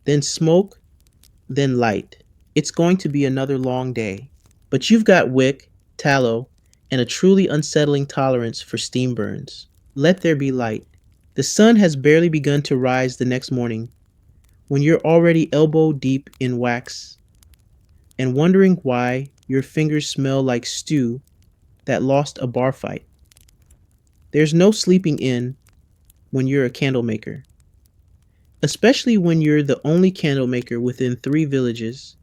then smoke, then light. It's going to be another long day. But you've got wick tallow, and a truly unsettling tolerance for steam burns. Let there be light. The sun has barely begun to rise the next morning when you're already elbow deep in wax and wondering why your fingers smell like stew that lost a bar fight. There's no sleeping in when you're a candle maker, especially when you're the only candle maker within 3 villages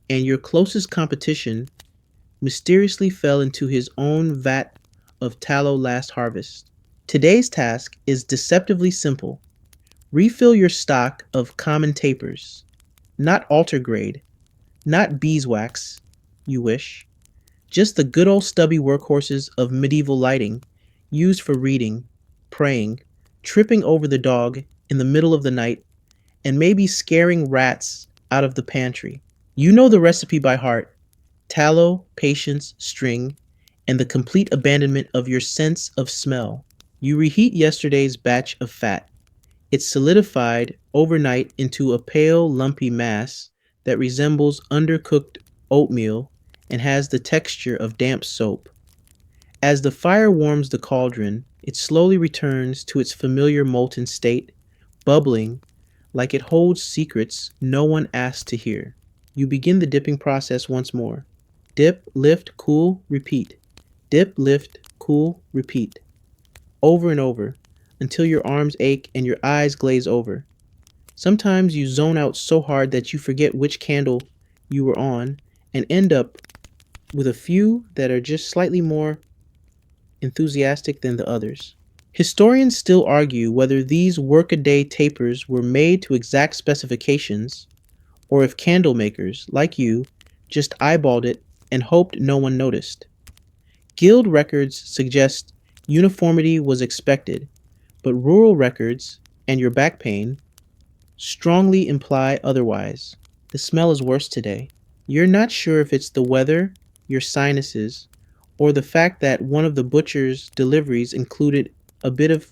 and your closest competition mysteriously fell into his own vat of tallow last harvest. Today's task is deceptively simple. Refill your stock of common tapers, not altar grade, not beeswax, you wish, just the good old stubby workhorses of medieval lighting used for reading, praying, tripping over the dog in the middle of the night, and maybe scaring rats out of the pantry. You know the recipe by heart: tallow, patience, string, and the complete abandonment of your sense of smell. You reheat yesterday's batch of fat. It's solidified overnight into a pale, lumpy mass that resembles undercooked oatmeal and has the texture of damp soap. As the fire warms the cauldron, it slowly returns to its familiar molten state, bubbling like it holds secrets no one asked to hear. You begin the dipping process once more. Dip, lift, cool, repeat. Dip, lift, cool, repeat. Over and over, until your arms ache and your eyes glaze over. Sometimes you zone out so hard that you forget which candle you were on and end up with a few that are just slightly more enthusiastic than the others. Historians still argue whether these workaday tapers were made to exact specifications or if candle makers, like you, just eyeballed it and hoped no one noticed. Guild records suggest uniformity was expected, but rural records and your back pain strongly imply otherwise. The smell is worse today. You're not sure if it's the weather, your sinuses, or the fact that one of the butcher's deliveries included a bit of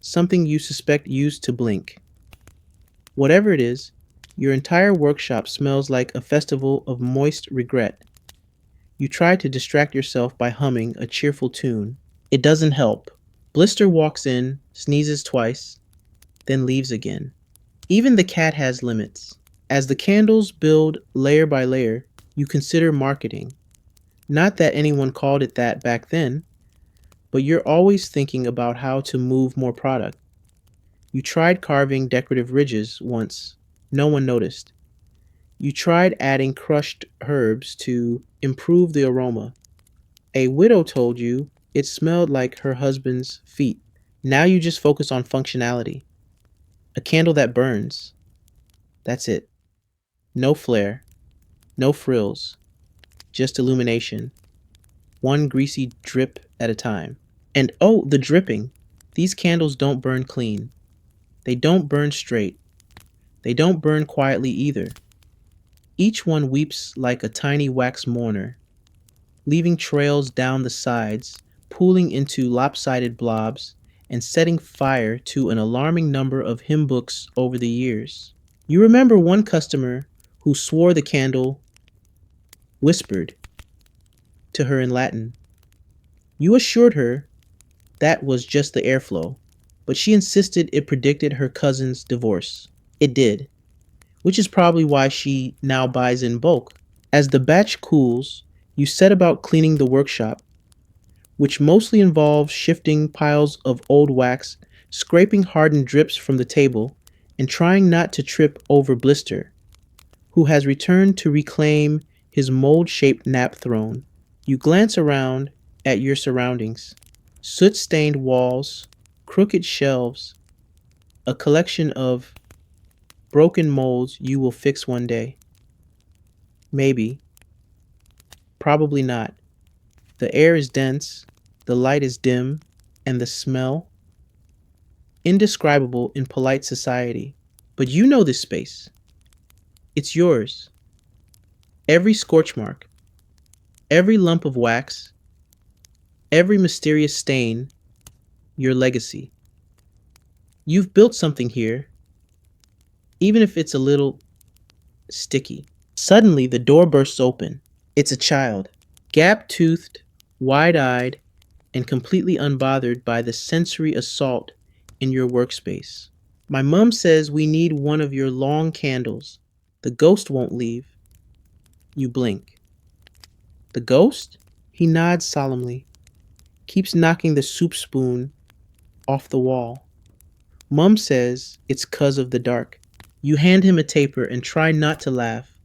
something you suspect used to blink. Whatever it is, your entire workshop smells like a festival of moist regret. You try to distract yourself by humming a cheerful tune. It doesn't help. Blister walks in, sneezes twice, then leaves again. Even the cat has limits. As the candles build layer by layer, you consider marketing. Not that anyone called it that back then, but you're always thinking about how to move more product. You tried carving decorative ridges once. No one noticed. You tried adding crushed herbs to improve the aroma. A widow told you it smelled like her husband's feet. Now you just focus on functionality. A candle that burns. That's it. No flare, no frills, just illumination. One greasy drip at a time. And oh, the dripping. These candles don't burn clean. They don't burn straight. They don't burn quietly either. Each one weeps like a tiny wax mourner, leaving trails down the sides, pooling into lopsided blobs, and setting fire to an alarming number of hymn books over the years. You remember one customer who swore the candle whispered to her in Latin. You assured her that was just the airflow, but she insisted it predicted her cousin's divorce. It did, which is probably why she now buys in bulk. As the batch cools, you set about cleaning the workshop, which mostly involves shifting piles of old wax, scraping hardened drips from the table, and trying not to trip over Blister, who has returned to reclaim his mold-shaped nap throne. You glance around at your surroundings. Soot-stained walls, crooked shelves, a collection of broken molds you will fix one day. Maybe. Probably not. The air is dense, the light is dim, and the smell indescribable in polite society. But you know this space. It's yours. Every scorch mark, every lump of wax, every mysterious stain, your legacy. You've built something here, even if it's a little sticky. Suddenly, the door bursts open. It's a child. Gap-toothed, wide-eyed, and completely unbothered by the sensory assault in your workspace. My mom says we need one of your long candles. The ghost won't leave. You blink. The ghost? He nods solemnly, keeps knocking the soup spoon off the wall. Mom says it's 'cause of the dark. You hand him a taper and try not to laugh.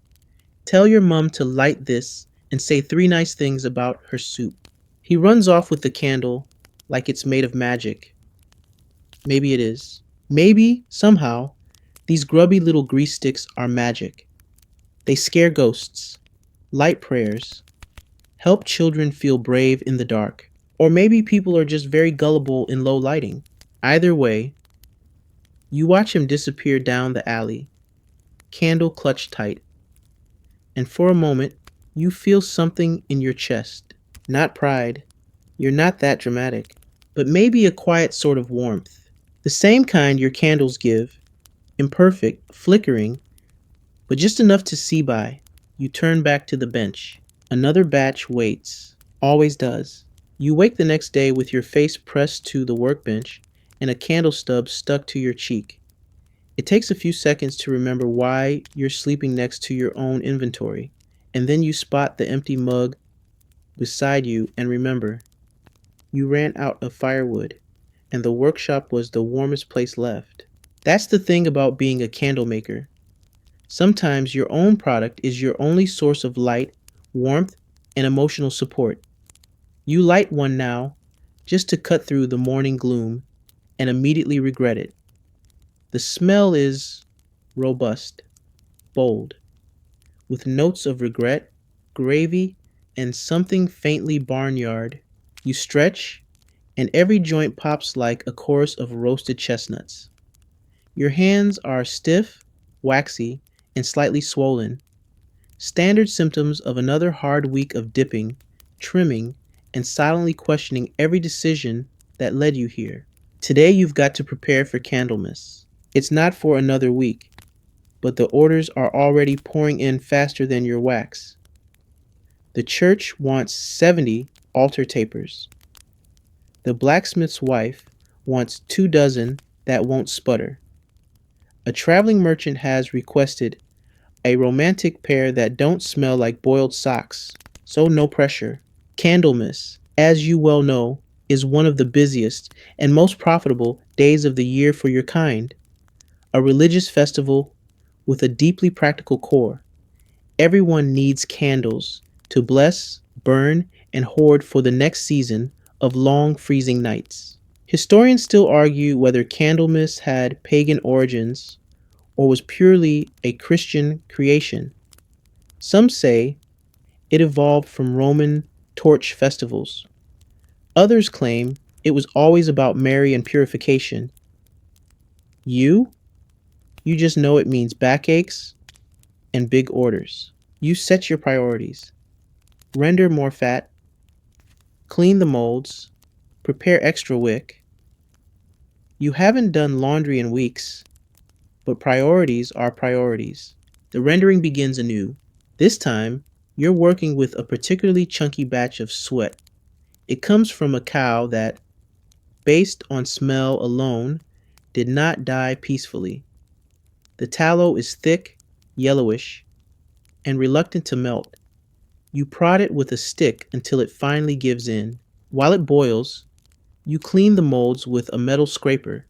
Tell your mom to light this and say 3 nice things about her soup. He runs off with the candle like it's made of magic. Maybe it is. Maybe, somehow, these grubby little grease sticks are magic. They scare ghosts, light prayers, help children feel brave in the dark. Or maybe people are just very gullible in low lighting. Either way, you watch him disappear down the alley, candle clutched tight, and for a moment, you feel something in your chest. Not pride, you're not that dramatic, but maybe a quiet sort of warmth. The same kind your candles give, imperfect, flickering, but just enough to see by. You turn back to the bench. Another batch waits, always does. You wake the next day with your face pressed to the workbench and a candle stub stuck to your cheek. It takes a few seconds to remember why you're sleeping next to your own inventory, and then you spot the empty mug beside you and remember, you ran out of firewood, and the workshop was the warmest place left. That's the thing about being a candle maker. Sometimes your own product is your only source of light, warmth, and emotional support. You light one now, just to cut through the morning gloom, and immediately regret it. The smell is robust, bold, with notes of regret, gravy, and something faintly barnyard. You stretch, and every joint pops like a chorus of roasted chestnuts. Your hands are stiff, waxy, and slightly swollen, standard symptoms of another hard week of dipping, trimming, and silently questioning every decision that led you here. Today you've got to prepare for Candlemas. It's not for another week, but the orders are already pouring in faster than your wax. The church wants 70 altar tapers. The blacksmith's wife wants 2 dozen that won't sputter. A traveling merchant has requested a romantic pair that don't smell like boiled socks, so no pressure. Candlemas, as you well know, is one of the busiest and most profitable days of the year for your kind. A religious festival with a deeply practical core. Everyone needs candles to bless, burn, and hoard for the next season of long freezing nights. Historians still argue whether Candlemas had pagan origins or was purely a Christian creation. Some say it evolved from Roman torch festivals. Others claim it was always about Mary and purification. You just know it means backaches and big orders. You set your priorities. Render more fat, clean the molds, prepare extra wick. You haven't done laundry in weeks, but priorities are priorities. The rendering begins anew. This time, you're working with a particularly chunky batch of sweat. It comes from a cow that, based on smell alone, did not die peacefully. The tallow is thick, yellowish, and reluctant to melt. You prod it with a stick until it finally gives in. While it boils, you clean the molds with a metal scraper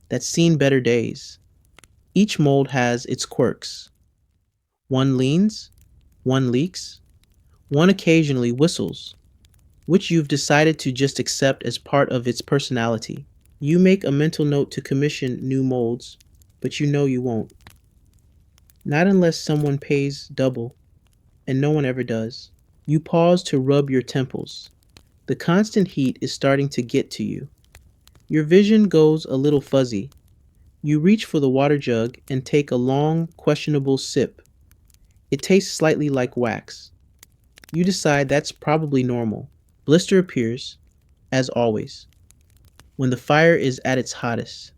that's seen better days. Each mold has its quirks. One leans, one leaks, one occasionally whistles, which you've decided to just accept as part of its personality. You make a mental note to commission new molds, but you know you won't. Not unless someone pays double, and no one ever does. You pause to rub your temples. The constant heat is starting to get to you. Your vision goes a little fuzzy. You reach for the water jug and take a long, questionable sip. It tastes slightly like wax. You decide that's probably normal. Blister appears, as always, when the fire is at its hottest.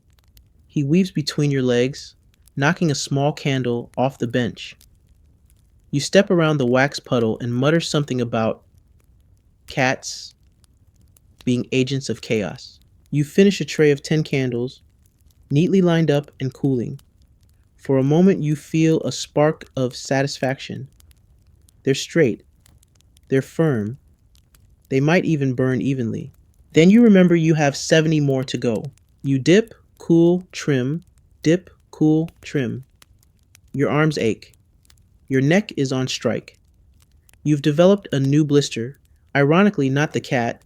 He weaves between your legs, knocking a small candle off the bench. You step around the wax puddle and mutter something about cats being agents of chaos. You finish a tray of 10 candles, neatly lined up and cooling. For a moment, you feel a spark of satisfaction. They're straight, they're firm, they might even burn evenly. Then you remember you have 70 more to go. You dip, cool, trim, dip, cool, trim. Your arms ache. Your neck is on strike. You've developed a new blister, ironically not the cat,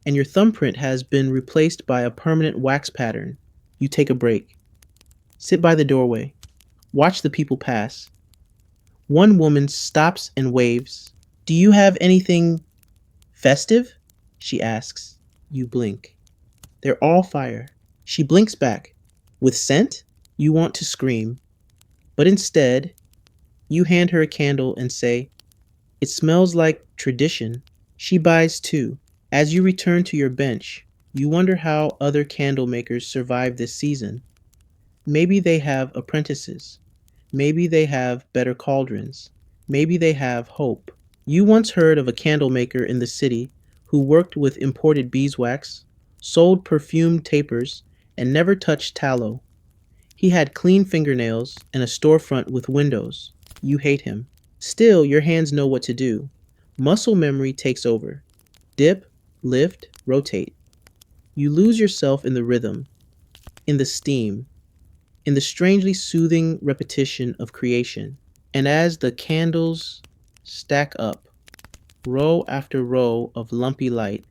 and your thumbprint has been replaced by a permanent wax pattern. You take a break. Sit by the doorway. Watch the people pass. One woman stops and waves. "Do you have anything festive?" she asks. You blink. "They're all fire." She blinks back. "With scent?" You want to scream, but instead, you hand her a candle and say, "It smells like tradition." She buys two. As you return to your bench, you wonder how other candle makers survive this season. Maybe they have apprentices. Maybe they have better cauldrons. Maybe they have hope. You once heard of a candle maker in the city who worked with imported beeswax, sold perfumed tapers, and never touched tallow. He had clean fingernails and a storefront with windows. You hate him. Still, your hands know what to do. Muscle memory takes over. Dip, lift, rotate. You lose yourself in the rhythm, in the steam, in the strangely soothing repetition of creation. And as the candles stack up, row after row of lumpy light,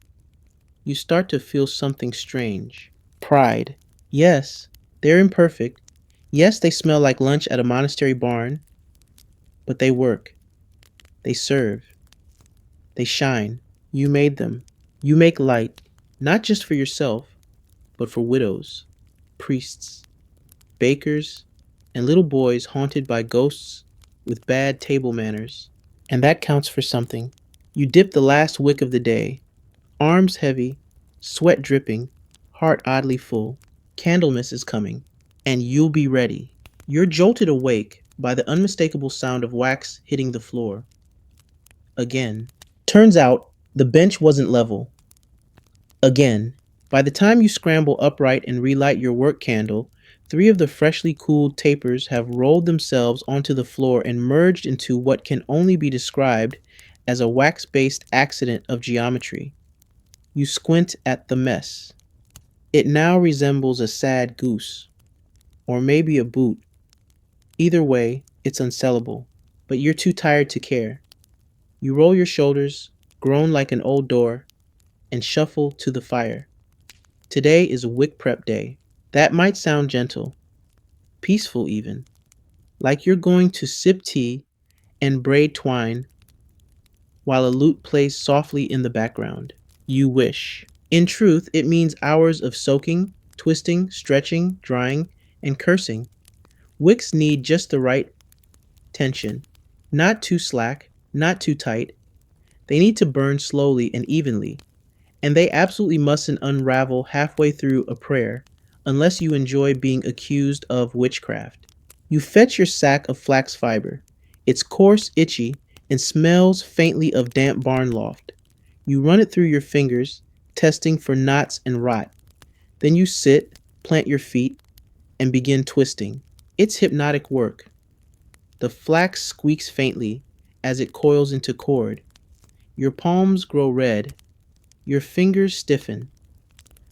you start to feel something strange. Pride. Yes, they're imperfect. Yes, they smell like lunch at a monastery barn, but they work. They serve. They shine. You made them. You make light, not just for yourself, but for widows, priests, bakers, and little boys haunted by ghosts with bad table manners. And that counts for something. You dip the last wick of the day, arms heavy, sweat dripping, heart oddly full. Candlemas is coming, and you'll be ready. You're jolted awake by the unmistakable sound of wax hitting the floor. Again. Turns out the bench wasn't level. Again. By the time you scramble upright and relight your work candle, 3 of the freshly cooled tapers have rolled themselves onto the floor and merged into what can only be described as a wax-based accident of geometry. You squint at the mess. It now resembles a sad goose, or maybe a boot. Either way, it's unsellable, but you're too tired to care. You roll your shoulders, groan like an old door, and shuffle to the fire. Today is wick prep day. That might sound gentle, peaceful even, like you're going to sip tea and braid twine while a lute plays softly in the background. You wish. In truth, it means hours of soaking, twisting, stretching, drying, and cursing. Wicks need just the right tension, not too slack, not too tight. They need to burn slowly and evenly, and they absolutely mustn't unravel halfway through a prayer unless you enjoy being accused of witchcraft. You fetch your sack of flax fiber. It's coarse, itchy, and smells faintly of damp barn loft. You run it through your fingers, testing for knots and rot. Then you sit, plant your feet, and begin twisting. It's hypnotic work. The flax squeaks faintly as it coils into cord. Your palms grow red. Your fingers stiffen.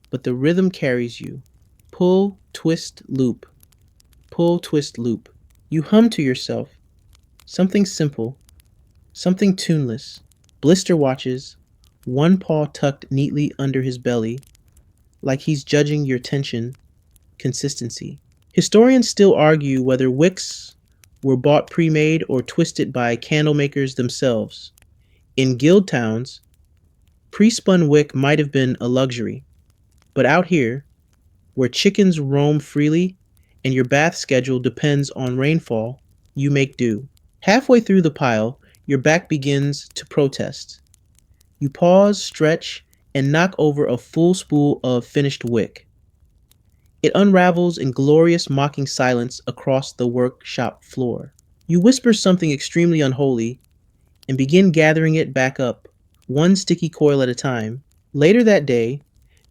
But the rhythm carries you. Pull, twist, loop. Pull, twist, loop. You hum to yourself. Something simple. Something tuneless. Blister watches, one paw tucked neatly under his belly, like he's judging your tension, consistency. Historians still argue whether wicks were bought pre-made or twisted by candle makers themselves. In guild towns, pre-spun wick might have been a luxury, but out here, where chickens roam freely and your bath schedule depends on rainfall, you make do. Halfway through the pile, your back begins to protest. You pause, stretch, and knock over a full spool of finished wick. It unravels in glorious mocking silence across the workshop floor. You whisper something extremely unholy and begin gathering it back up, one sticky coil at a time. Later that day,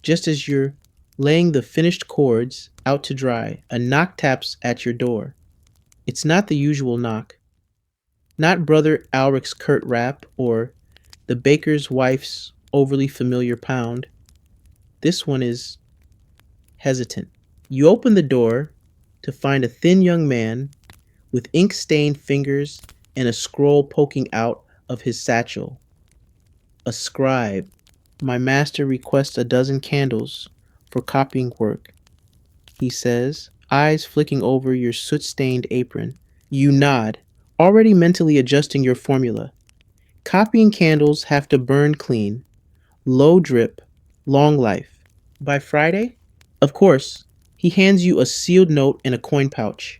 just as you're laying the finished cords out to dry, a knock taps at your door. It's not the usual knock, not Brother Alric's curt rap or the baker's wife's overly familiar pound. This one is hesitant. You open the door to find a thin young man with ink stained fingers and a scroll poking out of his satchel. A scribe. My master requests a dozen candles for copying work, he says, eyes flicking over your soot stained apron. You nod, already mentally adjusting your formula. Copying candles have to burn clean, low drip, long life. By Friday? Of course, he hands you a sealed note in a coin pouch.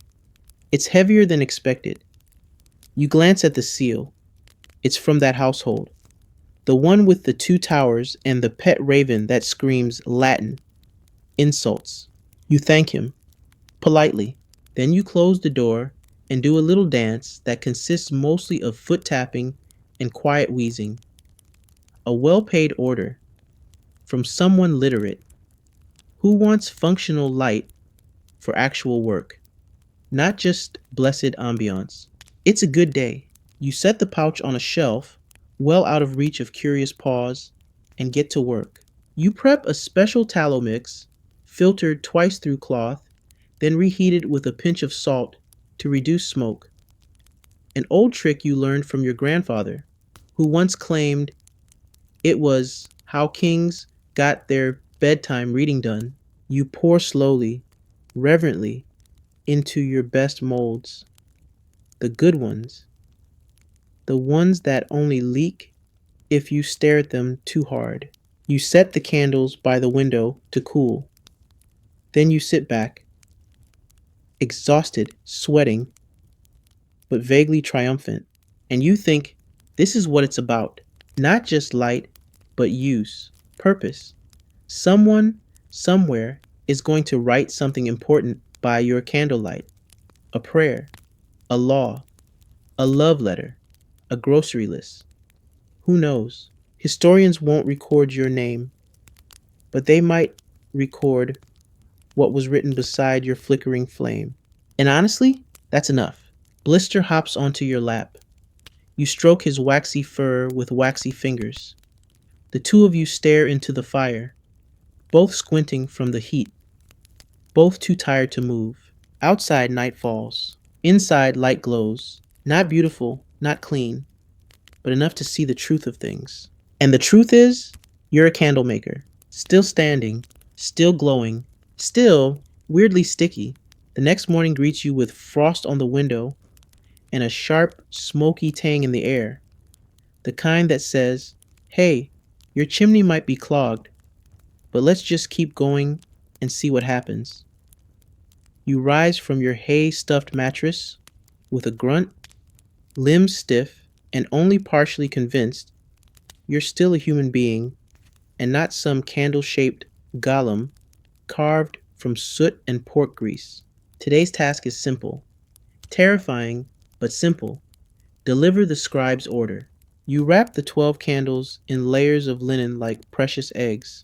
It's heavier than expected. You glance at the seal. It's from that household. The one with the two towers and the pet raven that screams Latin. Insults. You thank him. Politely. Then you close the door and do a little dance that consists mostly of foot tapping and quiet wheezing. A well-paid order. From someone literate. Who wants functional light for actual work? Not just blessed ambiance. It's a good day. You set the pouch on a shelf, well out of reach of curious paws, and get to work. You prep a special tallow mix, filtered twice through cloth, then reheated with a pinch of salt to reduce smoke. An old trick you learned from your grandfather, who once claimed it was how kings got their bedtime reading done. You pour slowly, reverently, into your best molds. The good ones. The ones that only leak if you stare at them too hard. You set the candles by the window to cool. Then you sit back, exhausted, sweating, but vaguely triumphant. And you think this is what it's about. Not just light, but use, purpose. Someone, somewhere, is going to write something important by your candlelight. A prayer, a law, a love letter, a grocery list. Who knows? Historians won't record your name, but they might record what was written beside your flickering flame. And honestly, that's enough. Blister hops onto your lap. You stroke his waxy fur with waxy fingers. The two of you stare into the fire, both squinting from the heat, both too tired to move. Outside, night falls. Inside, light glows. Not beautiful, not clean, but enough to see the truth of things. And the truth is, you're a candle maker. Still standing, still glowing, still weirdly sticky. The next morning greets you with frost on the window and a sharp, smoky tang in the air. The kind that says, hey, your chimney might be clogged, but let's just keep going and see what happens. You rise from your hay-stuffed mattress with a grunt, limbs stiff, and only partially convinced you're still a human being and not some candle-shaped golem carved from soot and pork grease. Today's task is simple, terrifying, but simple. Deliver the scribe's order. You wrap the 12 candles in layers of linen like precious eggs.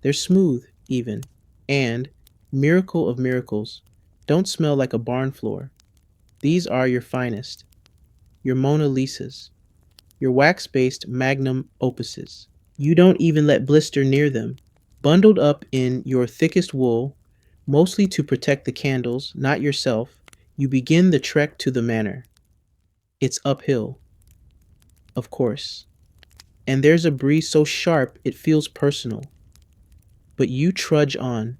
They're smooth, even, and, miracle of miracles, don't smell like a barn floor. These are your finest, your Mona Lisas, your wax-based magnum opuses. You don't even let blister near them. Bundled up in your thickest wool, mostly to protect the candles, not yourself, you begin the trek to the manor. It's uphill, of course, and there's a breeze so sharp it feels personal. But you trudge on,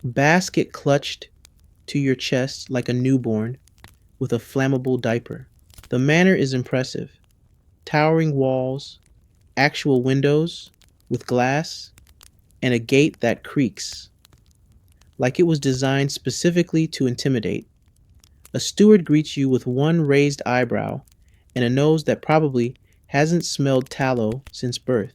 basket clutched to your chest like a newborn with a flammable diaper. The manor is impressive. Towering walls, actual windows with glass, and a gate that creaks, like it was designed specifically to intimidate. A steward greets you with one raised eyebrow and a nose that probably hasn't smelled tallow since birth.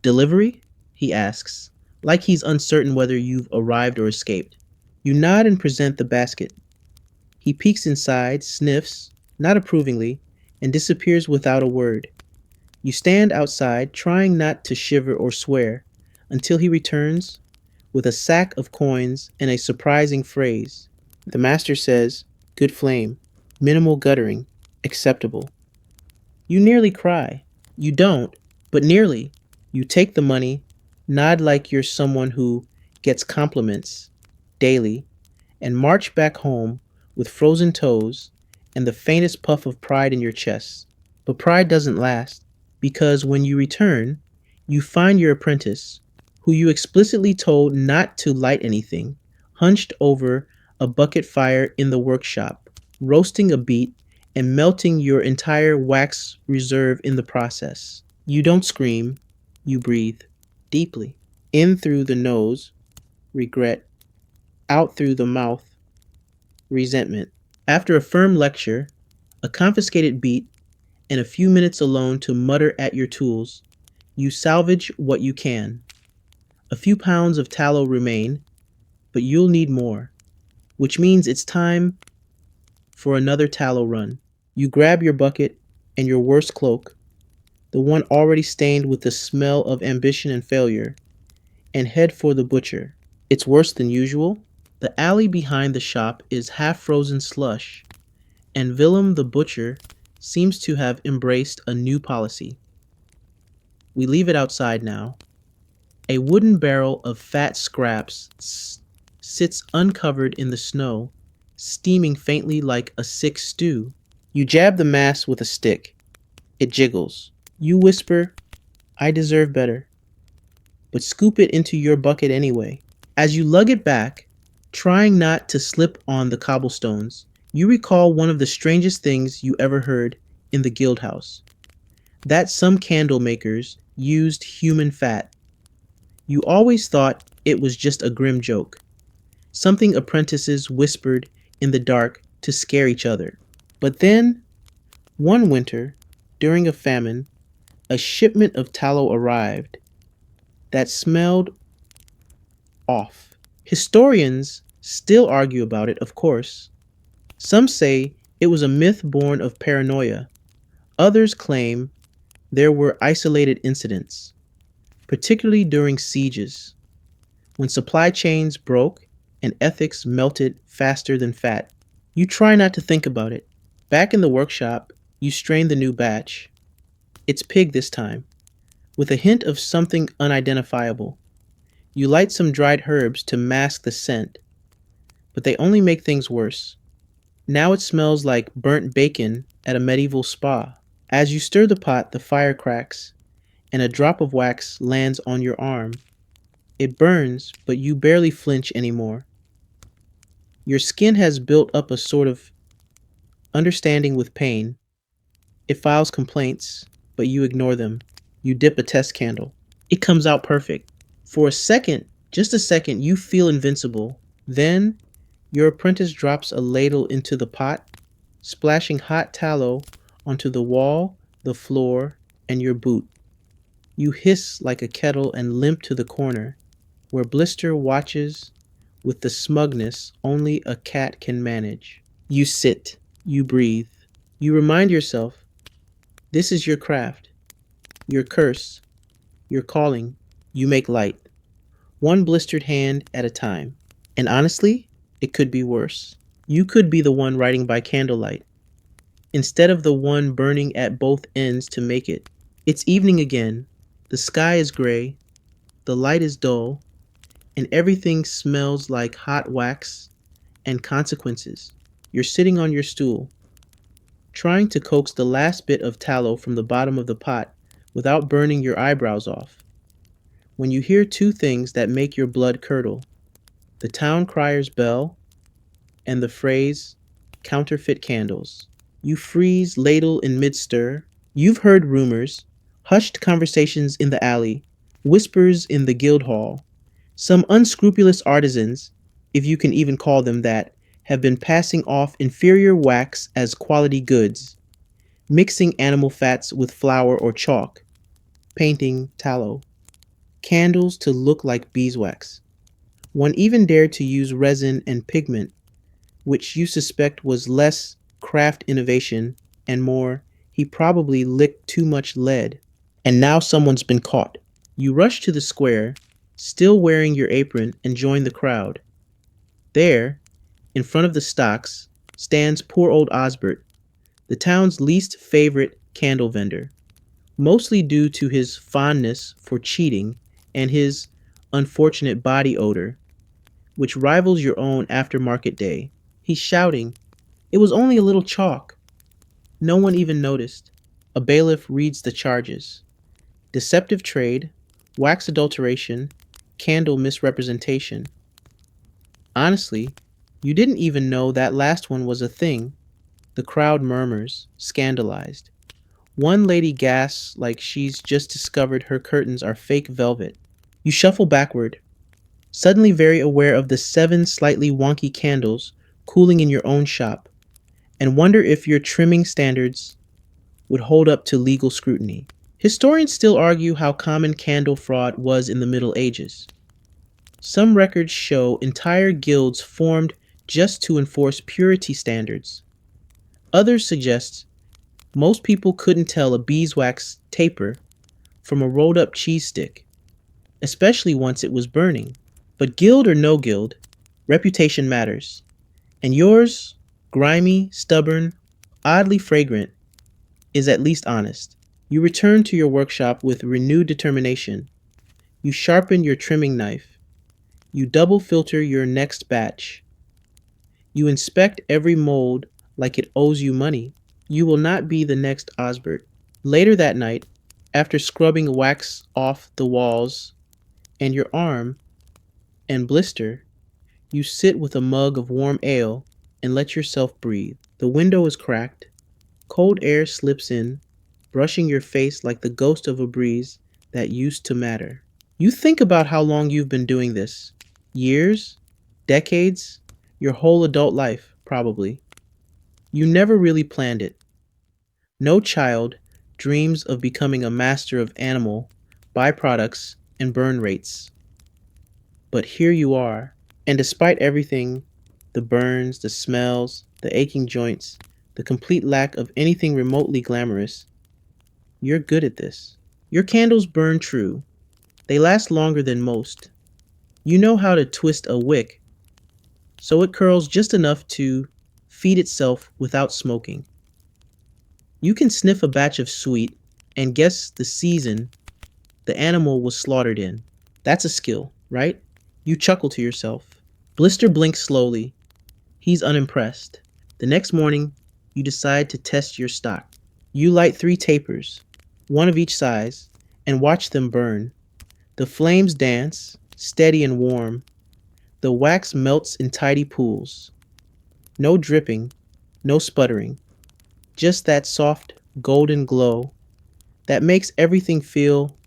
Delivery? He asks, like he's uncertain whether you've arrived or escaped. You nod and present the basket. He peeks inside, sniffs, not approvingly, and disappears without a word. You stand outside, trying not to shiver or swear, until he returns with a sack of coins and a surprising phrase. The master says, "Good flame, minimal guttering, acceptable." You nearly cry. You don't, but nearly. You take the money, nod like you're someone who gets compliments daily, and march back home with frozen toes and the faintest puff of pride in your chest. But pride doesn't last, because when you return, you find your apprentice, who you explicitly told not to light anything, hunched over a bucket fire in the workshop, roasting a beet and melting your entire wax reserve in the process. You don't scream, you breathe deeply. In through the nose, regret; out through the mouth, resentment. After a firm lecture, a confiscated beat, and a few minutes alone to mutter at your tools, you salvage what you can. A few pounds of tallow remain, but you'll need more, which means it's time for another tallow run. You grab your bucket and your worst cloak, the one already stained with the smell of ambition and failure, and head for the butcher. It's worse than usual. The alley behind the shop is half frozen slush, and Willem the butcher seems to have embraced a new policy. We leave it outside now. A wooden barrel of fat scraps sits uncovered in the snow, steaming faintly like a sick stew. You jab the mass with a stick. It jiggles. You whisper, "I deserve better," but scoop it into your bucket anyway. As you lug it back, trying not to slip on the cobblestones, you recall one of the strangest things you ever heard in the guild house: that some candle makers used human fat. You always thought it was just a grim joke, something apprentices whispered in the dark to scare each other. But then, one winter, during a famine, a shipment of tallow arrived that smelled off. Historians still argue about it, of course. Some say it was a myth born of paranoia. Others claim there were isolated incidents, particularly during sieges, when supply chains broke and ethics melted faster than fat. You try not to think about it. Back in the workshop, you strain the new batch. It's pig this time, with a hint of something unidentifiable. You light some dried herbs to mask the scent, but they only make things worse. Now it smells like burnt bacon at a medieval spa. As you stir the pot, the fire cracks, and a drop of wax lands on your arm. It burns, but you barely flinch anymore. Your skin has built up a sort of understanding with pain. It files complaints, but you ignore them. You dip a test candle. It comes out perfect. For a second, just a second, you feel invincible. Then, your apprentice drops a ladle into the pot, splashing hot tallow onto the wall, the floor, and your boot. You hiss like a kettle and limp to the corner, where Blister watches with the smugness only a cat can manage. You sit. You breathe. You remind yourself, this is your craft, your curse, your calling. You make light, one blistered hand at a time. And honestly, it could be worse. You could be the one writing by candlelight, instead of the one burning at both ends to make it. It's evening again. The sky is gray, the light is dull, and everything smells like hot wax and consequences. You're sitting on your stool, trying to coax the last bit of tallow from the bottom of the pot without burning your eyebrows off, when you hear two things that make your blood curdle: the town crier's bell and the phrase, "counterfeit candles." You freeze, ladle in mid-stir. You've heard rumors, hushed conversations in the alley, whispers in the guild hall. Some unscrupulous artisans, if you can even call them that, have been passing off inferior wax as quality goods, mixing animal fats with flour or chalk, painting tallow, candles to look like beeswax. One even dared to use resin and pigment, which you suspect was less craft innovation and more, he probably licked too much lead. And now someone's been caught. You rush to the square, still wearing your apron, and join the crowd. There, in front of the stocks, stands poor old Osbert, the town's least favorite candle vendor, mostly due to his fondness for cheating and his unfortunate body odor, which rivals your own after market day. He's shouting, "It was only a little chalk." No one even noticed. A bailiff reads the charges: deceptive trade, wax adulteration, candle misrepresentation. Honestly, you didn't even know that last one was a thing. The crowd murmurs, scandalized. One lady gasps like she's just discovered her curtains are fake velvet. You shuffle backward, suddenly very aware of the 7 slightly wonky candles cooling in your own shop, and wonder if your trimming standards would hold up to legal scrutiny. Historians still argue how common candle fraud was in the Middle Ages. Some records show entire guilds formed just to enforce purity standards. Others suggest most people couldn't tell a beeswax taper from a rolled up cheese stick, especially once it was burning. But guild or no guild, reputation matters. And yours, grimy, stubborn, oddly fragrant, is at least honest. You return to your workshop with renewed determination. You sharpen your trimming knife. You double filter your next batch. You inspect every mold like it owes you money. You will not be the next Osbert. Later that night, after scrubbing wax off the walls and your arm and blister, you sit with a mug of warm ale and let yourself breathe. The window is cracked. Cold air slips in, brushing your face like the ghost of a breeze that used to matter. You think about how long you've been doing this. Years? Decades? Your whole adult life, probably. You never really planned it. No child dreams of becoming a master of animal byproducts and burn rates. But here you are, and despite everything, the burns, the smells, the aching joints, the complete lack of anything remotely glamorous, you're good at this. Your candles burn true. They last longer than most. You know how to twist a wick so it curls just enough to feed itself without smoking. You can sniff a batch of sweet and guess the season the animal was slaughtered in. That's a skill, right? You chuckle to yourself. Blister blinks slowly. He's unimpressed. The next morning, you decide to test your stock. You light 3 tapers, one of each size, and watch them burn. The flames dance, steady and warm. The wax melts in tidy pools. No dripping, no sputtering. Just that soft, golden glow that makes everything feel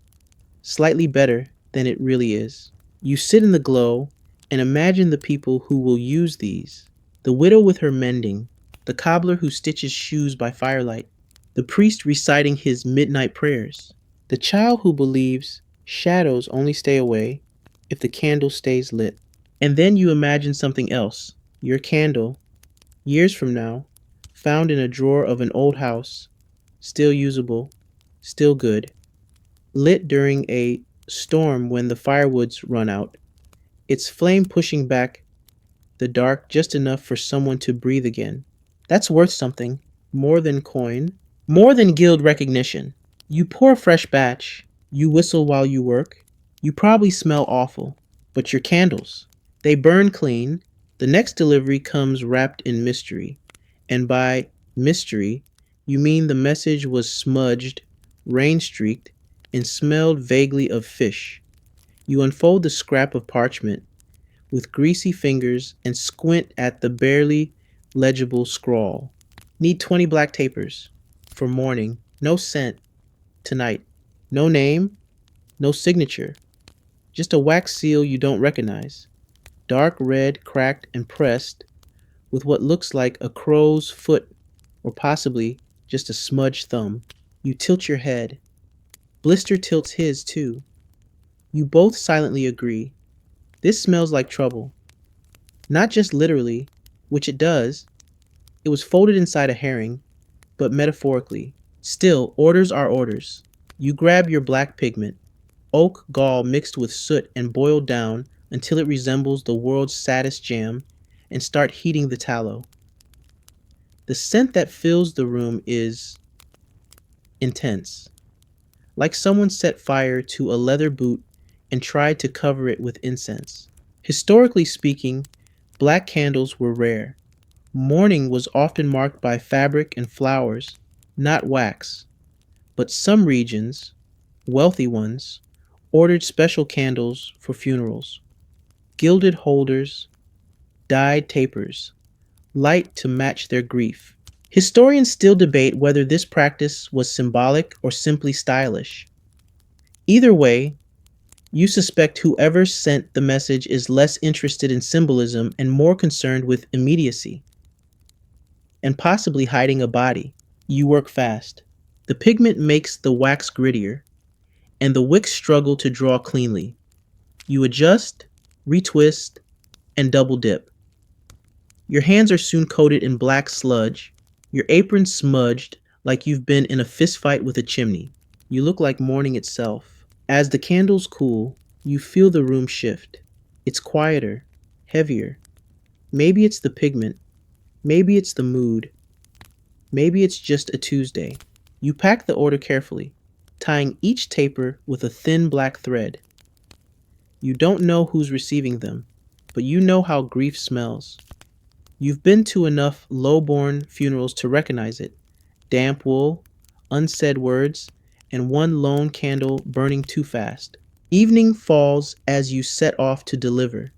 slightly better than it really is. You sit in the glow and imagine the people who will use these. The widow with her mending, the cobbler who stitches shoes by firelight, the priest reciting his midnight prayers, the child who believes shadows only stay away if the candle stays lit. And then you imagine something else. Your candle, years from now, found in a drawer of an old house, still usable, still good, lit during a storm when the firewoods run out, its flame pushing back the dark just enough for someone to breathe again. That's worth something, more than coin, more than guild recognition. You pour a fresh batch, you whistle while you work, you probably smell awful, but your candles, they burn clean. The next delivery comes wrapped in mystery, and by mystery, you mean the message was smudged, rain-streaked, and smelled vaguely of fish. You unfold the scrap of parchment with greasy fingers and squint at the barely legible scrawl. Need 20 black tapers. For morning. No scent. Tonight. No name. No signature. Just a wax seal you don't recognize. Dark red, cracked, and pressed with what looks like a crow's foot or possibly just a smudged thumb. You tilt your head. Blister tilts his too. You both silently agree. This smells like trouble. Not just literally, which it does. It was folded inside a herring, but metaphorically. Still, orders are orders. You grab your black pigment, oak gall mixed with soot and boiled down until it resembles the world's saddest jam, and start heating the tallow. The scent that fills the room is intense, like someone set fire to a leather boot and tried to cover it with incense. Historically speaking, black candles were rare. Mourning was often marked by fabric and flowers, not wax, but some regions, wealthy ones, ordered special candles for funerals. Gilded holders, dyed tapers, light to match their grief. Historians still debate whether this practice was symbolic or simply stylish. Either way, you suspect whoever sent the message is less interested in symbolism and more concerned with immediacy, and possibly hiding a body. You work fast. The pigment makes the wax grittier, and the wicks struggle to draw cleanly. You adjust, retwist, and double dip. Your hands are soon coated in black sludge, your apron smudged like you've been in a fistfight with a chimney. You look like morning itself. As the candles cool, you feel the room shift. It's quieter, heavier. Maybe it's the pigment, maybe it's the mood, maybe it's just a Tuesday. You pack the order carefully, tying each taper with a thin black thread. You don't know who's receiving them, but you know how grief smells. You've been to enough low-born funerals to recognize it. Damp wool, unsaid words, and one lone candle burning too fast. Evening falls as you set off to deliver.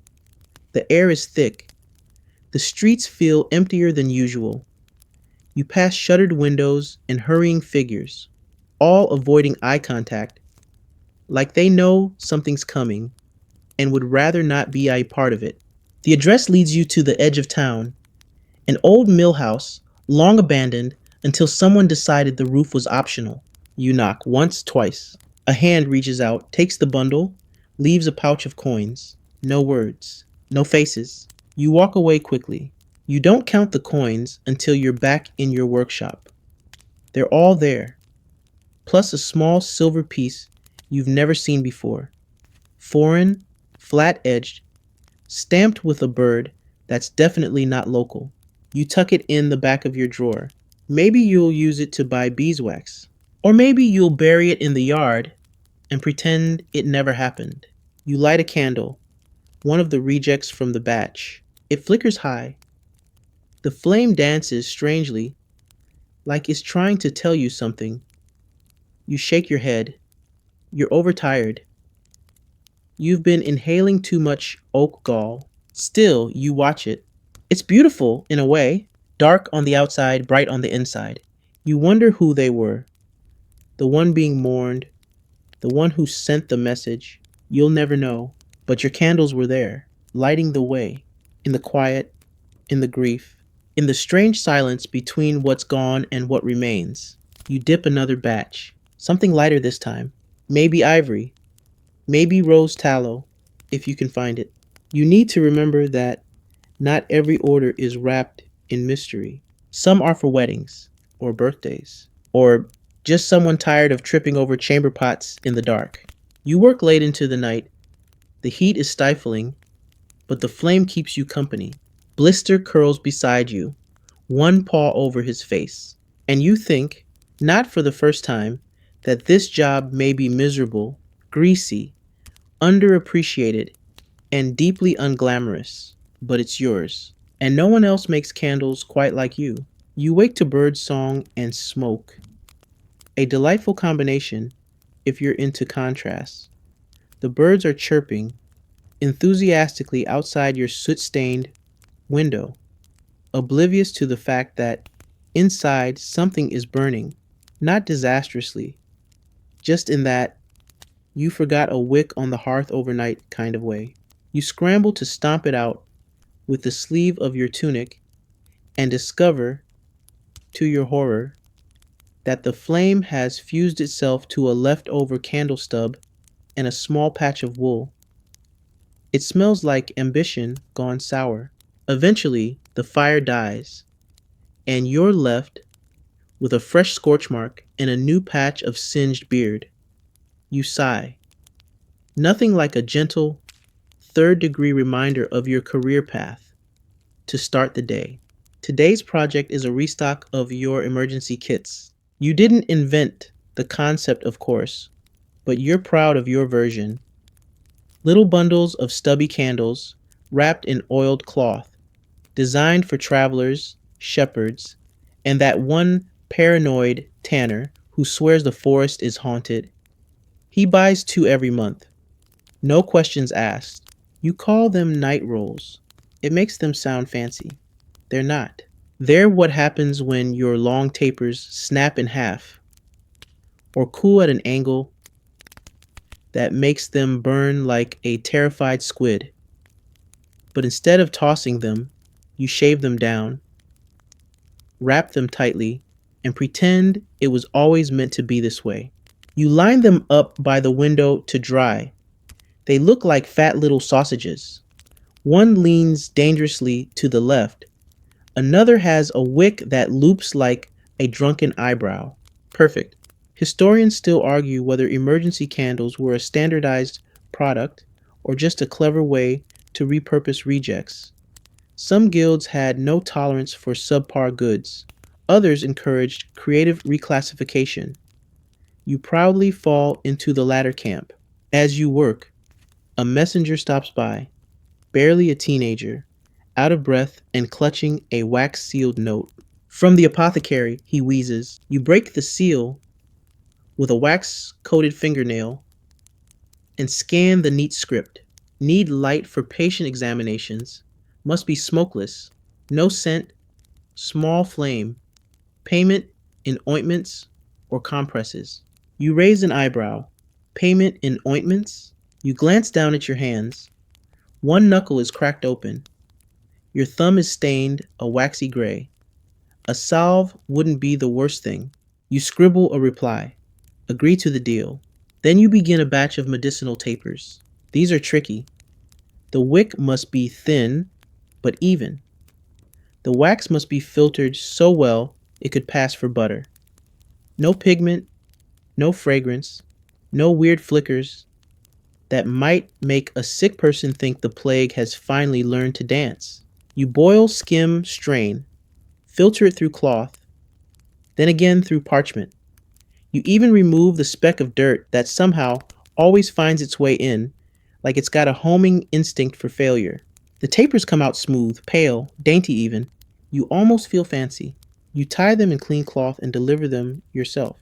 The air is thick. The streets feel emptier than usual. You pass shuttered windows and hurrying figures, all avoiding eye contact, like they know something's coming and would rather not be a part of it. The address leads you to the edge of town, an old mill house, long abandoned until someone decided the roof was optional. You knock once, twice. A hand reaches out, takes the bundle, leaves a pouch of coins. No words, no faces. You walk away quickly. You don't count the coins until you're back in your workshop. They're all there, plus a small silver piece you've never seen before. Foreign, flat-edged, stamped with a bird that's definitely not local. You tuck it in the back of your drawer. Maybe you'll use it to buy beeswax. Or maybe you'll bury it in the yard and pretend it never happened. You light a candle, one of the rejects from the batch. It flickers high. The flame dances strangely, like it's trying to tell you something. You shake your head. You're overtired. You've been inhaling too much oak gall. Still, you watch it. It's beautiful, in a way. Dark on the outside, bright on the inside. You wonder who they were. The one being mourned, the one who sent the message. You'll never know. But your candles were there, lighting the way. In the quiet, in the grief, in the strange silence between what's gone and what remains. You dip another batch. Something lighter this time. Maybe ivory. Maybe rose tallow, if you can find it. You need to remember that not every order is wrapped in mystery. Some are for weddings, or birthdays, or just someone tired of tripping over chamber pots in the dark. You work late into the night. The heat is stifling, but the flame keeps you company. Blister curls beside you, one paw over his face, and you think, not for the first time, that this job may be miserable, greasy, underappreciated, and deeply unglamorous, but it's yours. And no one else makes candles quite like you. You wake to bird song and smoke, a delightful combination if you're into contrasts. The birds are chirping enthusiastically outside your soot-stained window, oblivious to the fact that inside something is burning, not disastrously, just in that you forgot a wick on the hearth overnight kind of way. You scramble to stomp it out with the sleeve of your tunic and discover, to your horror, that the flame has fused itself to a leftover candle stub and a small patch of wool. It smells like ambition gone sour. Eventually, the fire dies, and you're left with a fresh scorch mark and a new patch of singed beard. You sigh. Nothing like a gentle, third-degree reminder of your career path to start the day. Today's project is a restock of your emergency kits. You didn't invent the concept, of course, but you're proud of your version. Little bundles of stubby candles wrapped in oiled cloth, designed for travelers, shepherds, and that one paranoid tanner who swears the forest is haunted. He buys two every month. No questions asked. You call them night rolls. It makes them sound fancy. They're not. They're what happens when your long tapers snap in half or cool at an angle that makes them burn like a terrified squid. But instead of tossing them, you shave them down, wrap them tightly, and pretend it was always meant to be this way. You line them up by the window to dry. They look like fat little sausages. One leans dangerously to the left. Another has a wick that loops like a drunken eyebrow. Perfect. Historians still argue whether emergency candles were a standardized product or just a clever way to repurpose rejects. Some guilds had no tolerance for subpar goods. Others encouraged creative reclassification. You proudly fall into the latter camp. As you work, a messenger stops by, barely a teenager, out of breath and clutching a wax-sealed note. From the apothecary, he wheezes. You break the seal with a wax-coated fingernail and scan the neat script. Need light for patient examinations. Must be smokeless. No scent. Small flame. Payment in ointments or compresses. You raise an eyebrow. Payment in ointments? You glance down at your hands. One knuckle is cracked open. Your thumb is stained a waxy gray. A salve wouldn't be the worst thing. You scribble a reply. Agree to the deal. Then you begin a batch of medicinal tapers. These are tricky. The wick must be thin, but even. The wax must be filtered so well it could pass for butter. No pigment, no fragrance, no weird flickers that might make a sick person think the plague has finally learned to dance. You boil, skim, strain, filter it through cloth, then again through parchment. You even remove the speck of dirt that somehow always finds its way in, like it's got a homing instinct for failure. The tapers come out smooth, pale, dainty even. You almost feel fancy. You tie them in clean cloth and deliver them yourself.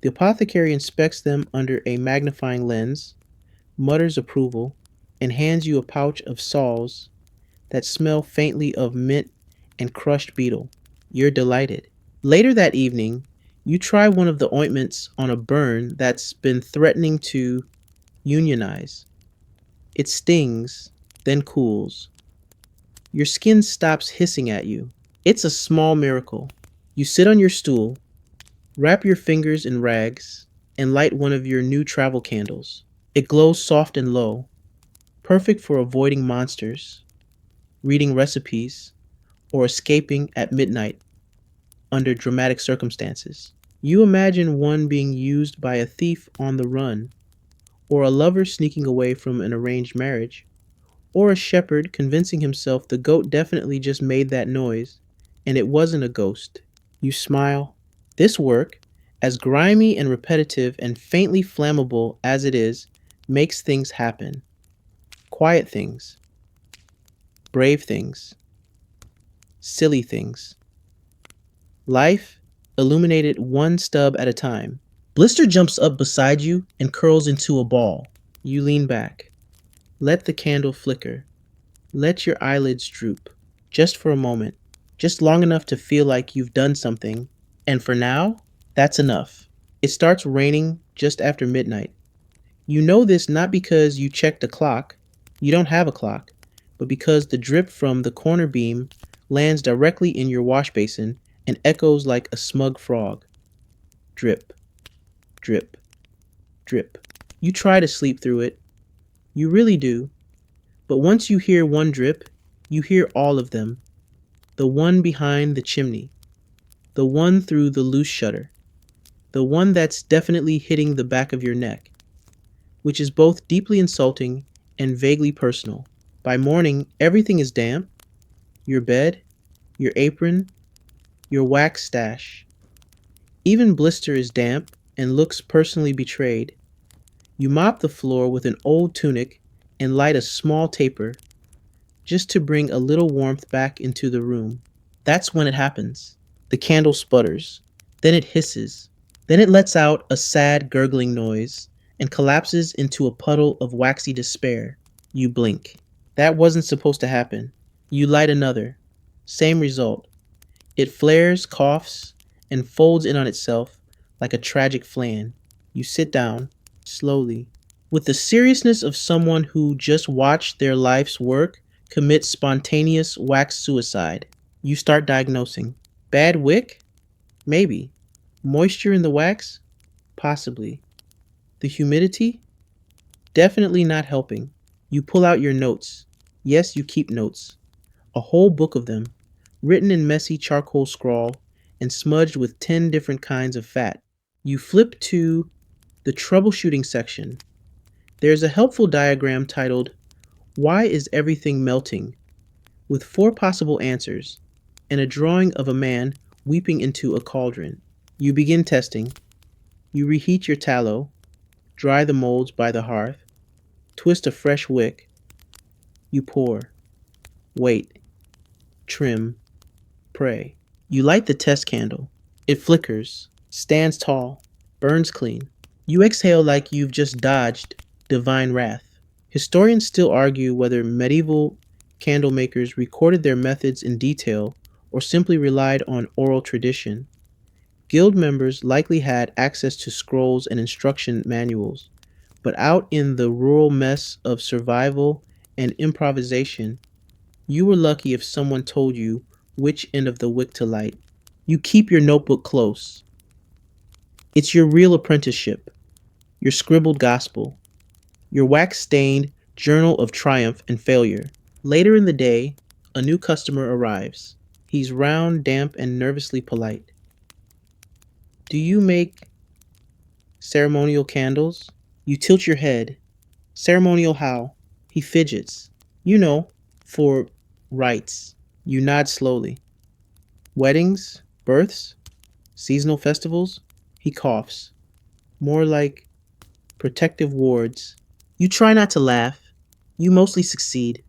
The apothecary inspects them under a magnifying lens, mutters approval, and hands you a pouch of salves that smell faintly of mint and crushed beetle. You're delighted. Later that evening, you try one of the ointments on a burn that's been threatening to unionize. It stings, then cools. Your skin stops hissing at you. It's a small miracle. You sit on your stool, wrap your fingers in rags, and light one of your new travel candles. It glows soft and low, perfect for avoiding monsters, reading recipes, or escaping at midnight under dramatic circumstances. You imagine one being used by a thief on the run, or a lover sneaking away from an arranged marriage, or a shepherd convincing himself the goat definitely just made that noise, and it wasn't a ghost. You smile. This work, as grimy and repetitive and faintly flammable as it is, makes things happen. Quiet things. Brave things. Silly things. Life, illuminated one stub at a time. Blister jumps up beside you and curls into a ball. You lean back. Let the candle flicker. Let your eyelids droop. Just for a moment. Just long enough to feel like you've done something. And for now, that's enough. It starts raining just after midnight. You know this not because you checked a clock. You don't have a clock. But because the drip from the corner beam lands directly in your wash basin and echoes like a smug frog. Drip. Drip. Drip. You try to sleep through it. You really do. But once you hear one drip, you hear all of them. The one behind the chimney. the one through the loose shutter, the one that's definitely hitting the back of your neck, which is both deeply insulting and vaguely personal. By morning, everything is damp: your bed, your apron, your wax stash. Even Blister is damp and looks personally betrayed. You mop the floor with an old tunic and light a small taper just to bring a little warmth back into the room. That's when it happens. The candle sputters, then it hisses, then it lets out a sad gurgling noise and collapses into a puddle of waxy despair. You blink. That wasn't supposed to happen. You light another. Same result. It flares, coughs, and folds in on itself like a tragic flan. You sit down, slowly, with the seriousness of someone who just watched their life's work commit spontaneous wax suicide. You start diagnosing. Bad wick? Maybe. Moisture in the wax? Possibly. The humidity? Definitely not helping. You pull out your notes. Yes, you keep notes. A whole book of them, written in messy charcoal scrawl and smudged with 10 different kinds of fat. You flip to the troubleshooting section. There's a helpful diagram titled, "Why is Everything Melting?" with 4 possible answers, and a drawing of a man weeping into a cauldron. You begin testing. You reheat your tallow, dry the molds by the hearth, twist a fresh wick. You pour, wait, trim, pray. You light the test candle. It flickers, stands tall, burns clean. You exhale like you've just dodged divine wrath. Historians still argue whether medieval candle makers recorded their methods in detail or simply relied on oral tradition. Guild members likely had access to scrolls and instruction manuals, but out in the rural mess of survival and improvisation, you were lucky if someone told you which end of the wick to light. You keep your notebook close. It's your real apprenticeship, your scribbled gospel, your wax-stained journal of triumph and failure. Later in the day, a new customer arrives. He's round, damp, and nervously polite. "Do you make ceremonial candles?" You tilt your head. "Ceremonial how?" He fidgets. "You know, for rites." You nod slowly. "Weddings? Births? Seasonal festivals?" He coughs. "More like protective wards." You try not to laugh. You mostly succeed.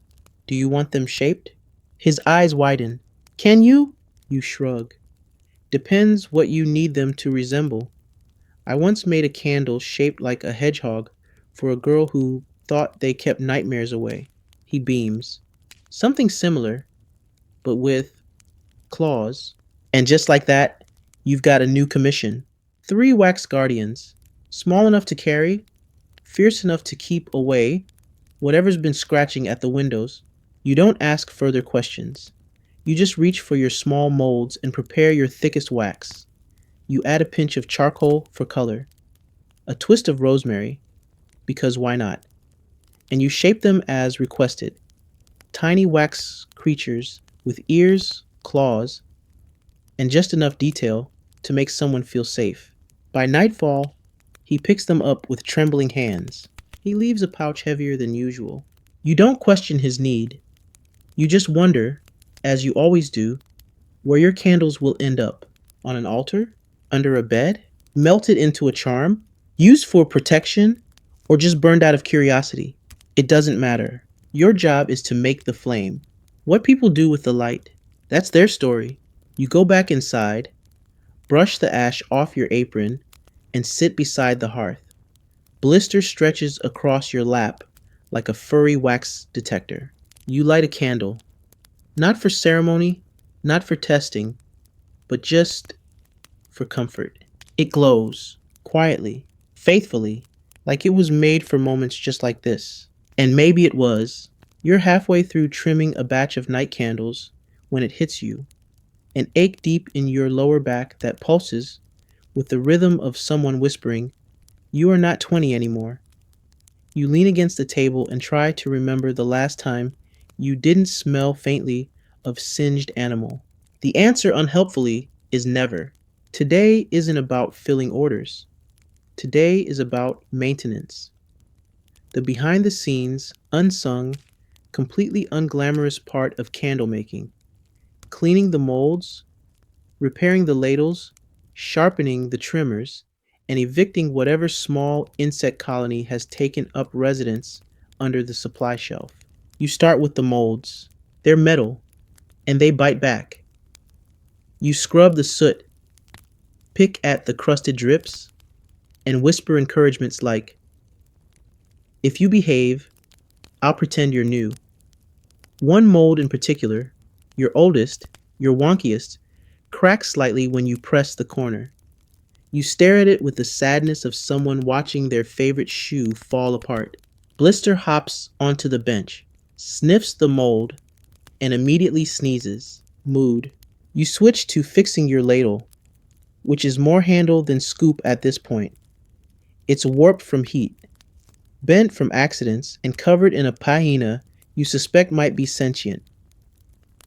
"Do you want them shaped?" His eyes widen. "Can you?" You shrug. "Depends what you need them to resemble. I once made a candle shaped like a hedgehog for a girl who thought they kept nightmares away." He beams. "Something similar, but with claws." And just like that, you've got a new commission. 3 wax guardians, small enough to carry, fierce enough to keep away whatever's been scratching at the windows. You don't ask further questions. You just reach for your small molds and prepare your thickest wax. You add a pinch of charcoal for color, a twist of rosemary, because why not? And you shape them as requested. Tiny wax creatures with ears, claws, and just enough detail to make someone feel safe. By nightfall, he picks them up with trembling hands. He leaves a pouch heavier than usual. You don't question his need. You just wonder, as you always do, where your candles will end up. On an altar? Under a bed? Melted into a charm? Used for protection? Or just burned out of curiosity? It doesn't matter. Your job is to make the flame. What people do with the light, that's their story. You go back inside, brush the ash off your apron, and sit beside the hearth. Blister stretches across your lap like a furry wax detector. You light a candle. Not for ceremony, not for testing, but just for comfort. It glows, quietly, faithfully, like it was made for moments just like this. And maybe it was. You're halfway through trimming a batch of night candles when it hits you, an ache deep in your lower back that pulses with the rhythm of someone whispering, "You are not 20 anymore." You lean against the table and try to remember the last time you didn't smell faintly of singed animal. The answer, unhelpfully, is never. Today isn't about filling orders. Today is about maintenance. The behind the scenes, unsung, completely unglamorous part of candle making. Cleaning the molds, repairing the ladles, sharpening the trimmers, and evicting whatever small insect colony has taken up residence under the supply shelf. You start with the molds. They're metal, and they bite back. You scrub the soot, pick at the crusted drips, and whisper encouragements like, "If you behave, I'll pretend you're new." One mold in particular, your oldest, your wonkiest, cracks slightly when you press the corner. You stare at it with the sadness of someone watching their favorite shoe fall apart. Blister hops onto the bench, sniffs the mold, and immediately sneezes. Mood. You switch to fixing your ladle, which is more handle than scoop at this point. It's warped from heat, bent from accidents, and covered in a patina you suspect might be sentient.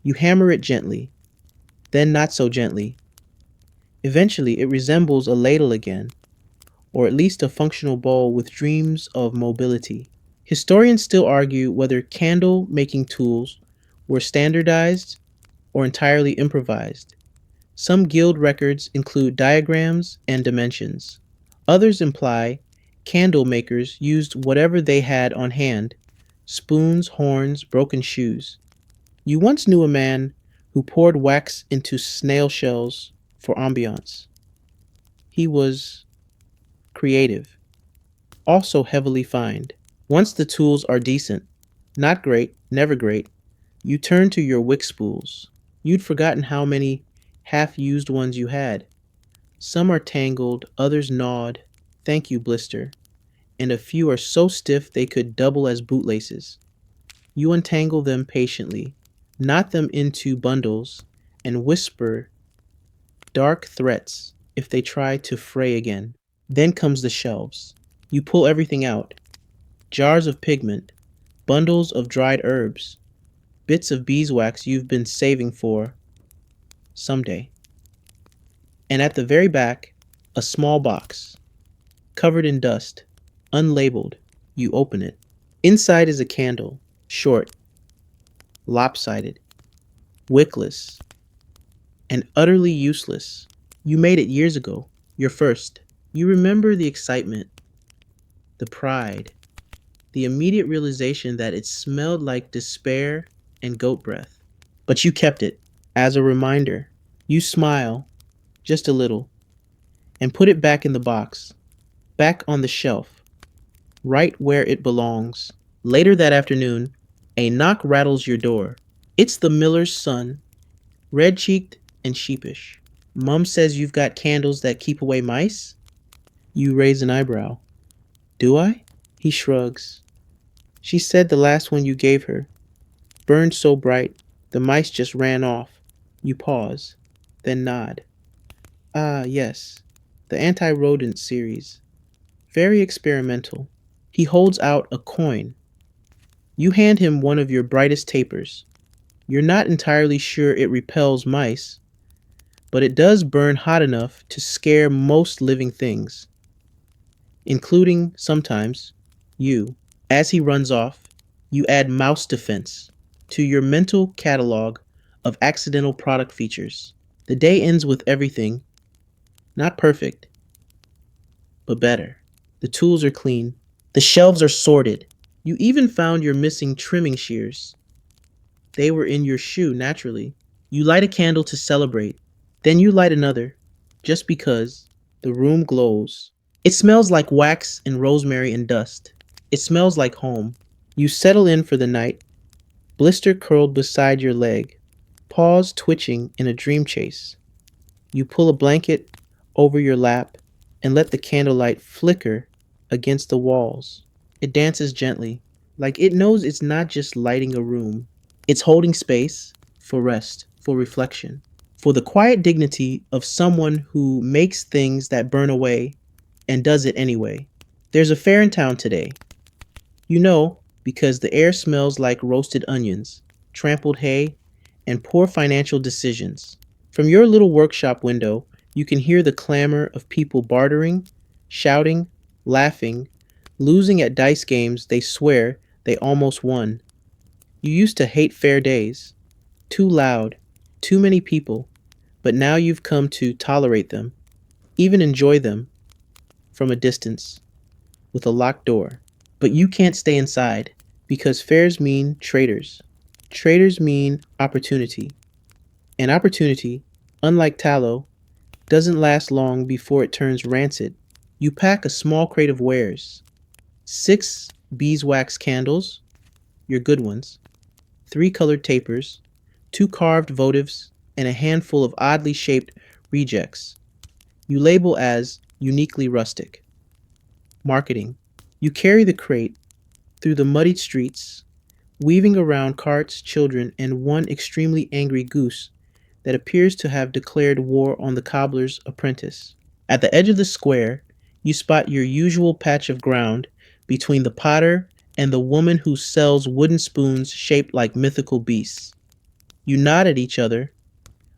You hammer it gently, then not so gently. Eventually, it resembles a ladle again, or at least a functional bowl with dreams of mobility. Historians still argue whether candle making tools were standardized or entirely improvised. Some guild records include diagrams and dimensions. Others imply candle makers used whatever they had on hand: spoons, horns, broken shoes. You once knew a man who poured wax into snail shells for ambiance. He was creative, also heavily fined. Once the tools are decent, not great, never great, you turn to your wick spools. You'd forgotten how many half-used ones you had. Some are tangled, others gnawed, thank you blister, and a few are so stiff they could double as bootlaces. You untangle them patiently, knot them into bundles, and whisper dark threats if they try to fray again. Then comes the shelves. You pull everything out: jars of pigment, bundles of dried herbs, bits of beeswax you've been saving for someday. And at the very back, a small box, covered in dust, unlabeled. You open it. Inside is a candle, short, lopsided, wickless, and utterly useless. You made it years ago, your first. You remember the excitement, the pride, the immediate realization that it smelled like despair and goat breath. But you kept it as a reminder. You smile, just a little, and put it back in the box, back on the shelf, right where it belongs. Later that afternoon, a knock rattles your door. It's the miller's son, red-cheeked and sheepish. "Mum says you've got candles that keep away mice?" You raise an eyebrow. "Do I?" He shrugs. "She said the last one you gave her burned so bright, the mice just ran off." You pause, then nod. "Ah, yes, the anti-rodent series. Very experimental." He holds out a coin. You hand him one of your brightest tapers. You're not entirely sure it repels mice, but it does burn hot enough to scare most living things, including, sometimes, you. As he runs off, you add mouse defense to your mental catalog of accidental product features. The day ends with everything, not perfect, but better. The tools are clean. The shelves are sorted. You even found your missing trimming shears. They were in your shoe, naturally. You light a candle to celebrate. Then you light another, just because. The room glows. It smells like wax and rosemary and dust. It smells like home. You settle in for the night, blister curled beside your leg, paws twitching in a dream chase. You pull a blanket over your lap and let the candlelight flicker against the walls. It dances gently, like it knows it's not just lighting a room. It's holding space for rest, for reflection, for the quiet dignity of someone who makes things that burn away and does it anyway. There's a fair in town today. You know, because the air smells like roasted onions, trampled hay, and poor financial decisions. From your little workshop window, you can hear the clamor of people bartering, shouting, laughing, losing at dice games they swear they almost won. You used to hate fair days. Too loud, too many people, but now you've come to tolerate them, even enjoy them from a distance, with a locked door. But you can't stay inside, because fairs mean traitors. Traitors mean opportunity. And opportunity, unlike tallow, doesn't last long before it turns rancid. You pack a small crate of wares: 6 beeswax candles, your good ones, 3 colored tapers, 2 carved votives, and a handful of oddly shaped rejects. You label as uniquely rustic. Marketing. You carry the crate through the muddied streets, weaving around carts, children, and one extremely angry goose that appears to have declared war on the cobbler's apprentice. At the edge of the square, you spot your usual patch of ground between the potter and the woman who sells wooden spoons shaped like mythical beasts. You nod at each other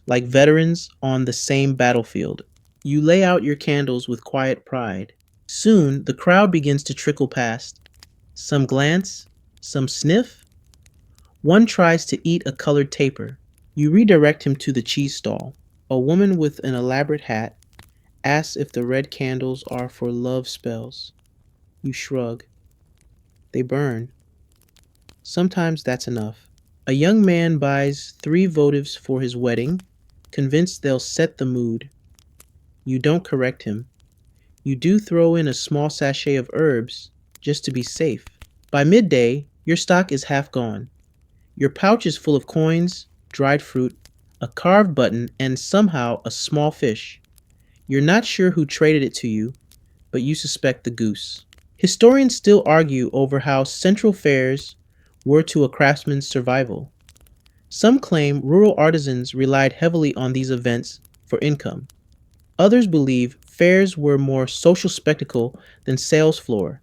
like veterans on the same battlefield. You lay out your candles with quiet pride. Soon, the crowd begins to trickle past. Some glance, some sniff. One tries to eat a colored taper. You redirect him to the cheese stall. A woman with an elaborate hat asks if the red candles are for love spells. You shrug. They burn. Sometimes that's enough. A young man buys 3 votives for his wedding, convinced they'll set the mood. You don't correct him. You do throw in a small sachet of herbs, just to be safe. By midday, your stock is half gone. Your pouch is full of coins, dried fruit, a carved button, and somehow a small fish. You're not sure who traded it to you, but you suspect the goose. Historians still argue over how central fairs were to a craftsman's survival. Some claim rural artisans relied heavily on these events for income. Others believe fairs were more social spectacle than sales floor.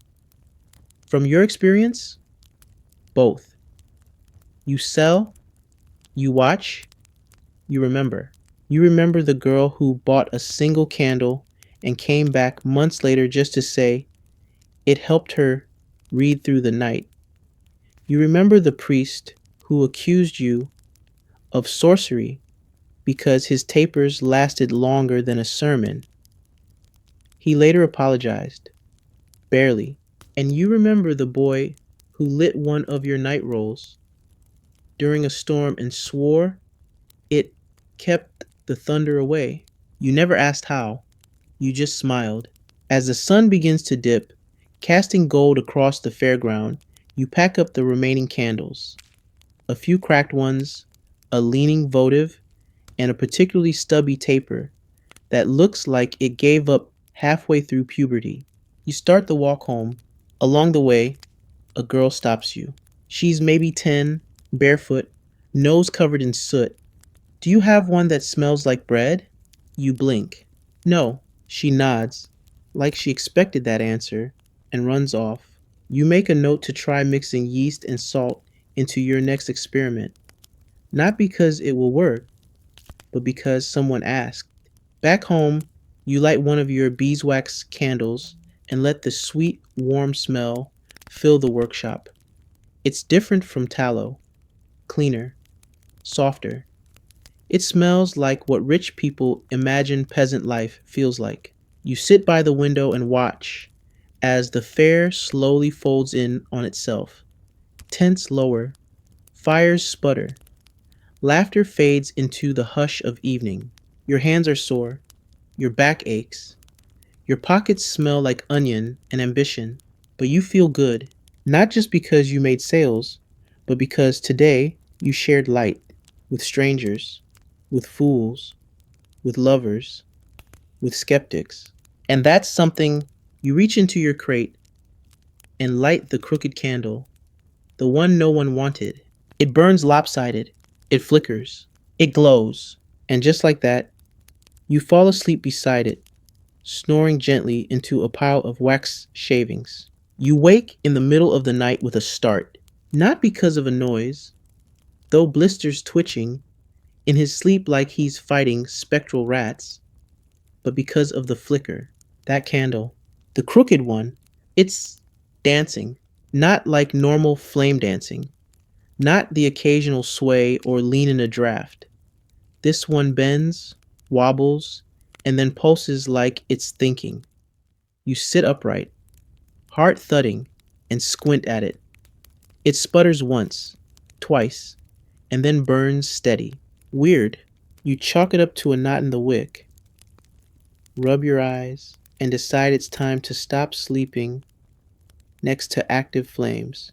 From your experience, both. You sell, you watch, you remember. You remember the girl who bought a single candle and came back months later just to say it helped her read through the night. You remember the priest who accused you of sorcery because his tapers lasted longer than a sermon. He later apologized, barely. And you remember the boy who lit one of your night rolls during a storm and swore it kept the thunder away. You never asked how, you just smiled. As the sun begins to dip, casting gold across the fairground, you pack up the remaining candles. A few cracked ones, a leaning votive, and a particularly stubby taper that looks like it gave up halfway through puberty. You start the walk home. Along the way, a girl stops you. She's maybe 10, barefoot, nose covered in soot. Do you have one that smells like bread? You blink. No. She nods, like she expected that answer, and runs off. You make a note to try mixing yeast and salt into your next experiment. Not because it will work, but because someone asked. Back home, you light one of your beeswax candles and let the sweet, warm smell fill the workshop. It's different from tallow, cleaner, softer. It smells like what rich people imagine peasant life feels like. You sit by the window and watch as the fair slowly folds in on itself. Tents lower, fires sputter, laughter fades into the hush of evening. Your hands are sore, your back aches, your pockets smell like onion and ambition, but you feel good, not just because you made sales, but because today you shared light with strangers, with fools, with lovers, with skeptics. And that's something. You reach into your crate and light the crooked candle, the one no one wanted. It burns lopsided, it flickers, it glows, and just like that, you fall asleep beside it, snoring gently into a pile of wax shavings. You wake in the middle of the night with a start, not because of a noise, though blisters twitching, in his sleep like he's fighting spectral rats, but because of the flicker, that candle, the crooked one, it's dancing, not like normal flame dancing, not the occasional sway or lean in a draft. This one bends, wobbles, and then pulses like it's thinking. You sit upright, heart thudding, and squint at it. It sputters once, twice, and then burns steady. Weird. You chalk it up to a knot in the wick, rub your eyes, and decide it's time to stop sleeping next to active flames.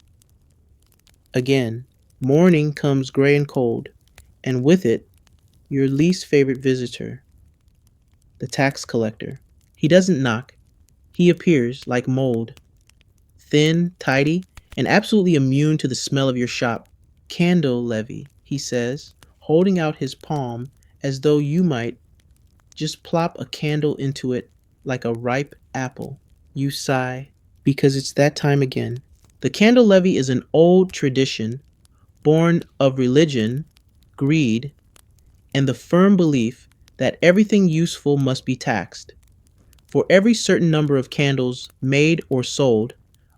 Again, morning comes gray and cold, and with it, your least favorite visitor, the tax collector. He doesn't knock. He appears like mold, thin, tidy, and absolutely immune to the smell of your shop. Candle levy, he says, holding out his palm as though you might just plop a candle into it like a ripe apple. You sigh, because it's that time again. The candle levy is an old tradition born of religion, greed, and the firm belief that everything useful must be taxed. For every certain number of candles made or sold,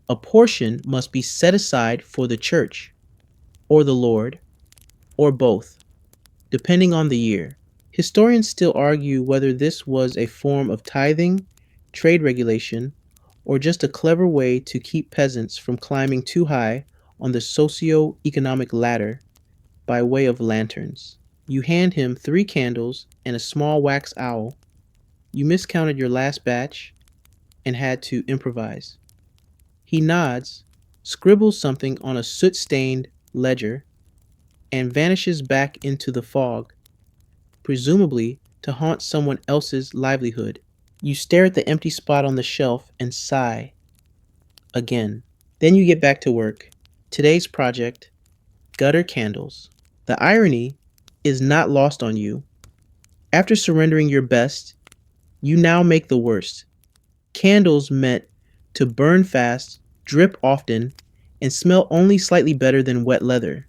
a portion must be set aside for the church, or the Lord, or both, depending on the year. Historians still argue whether this was a form of tithing, trade regulation, or just a clever way to keep peasants from climbing too high on the socio-economic ladder by way of lanterns. You hand him 3 candles and a small wax owl. You miscounted your last batch and had to improvise. He nods, scribbles something on a soot-stained ledger, and vanishes back into the fog, presumably to haunt someone else's livelihood. You stare at the empty spot on the shelf and sigh again. Then you get back to work. Today's project, gutter candles. The irony is not lost on you. After surrendering your best, you now make the worst. Candles meant to burn fast, drip often, and smell only slightly better than wet leather.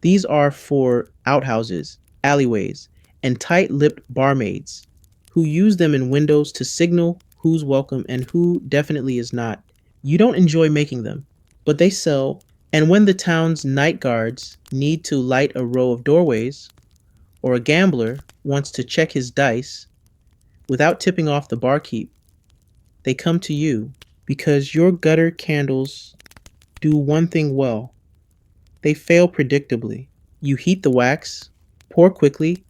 These are for outhouses, alleyways, and tight-lipped barmaids who use them in windows to signal who's welcome and who definitely is not. You don't enjoy making them, but they sell, and when the town's night guards need to light a row of doorways, or a gambler wants to check his dice without tipping off the barkeep, they come to you because your gutter candles do one thing well. They fail predictably. You heat the wax, pour quickly,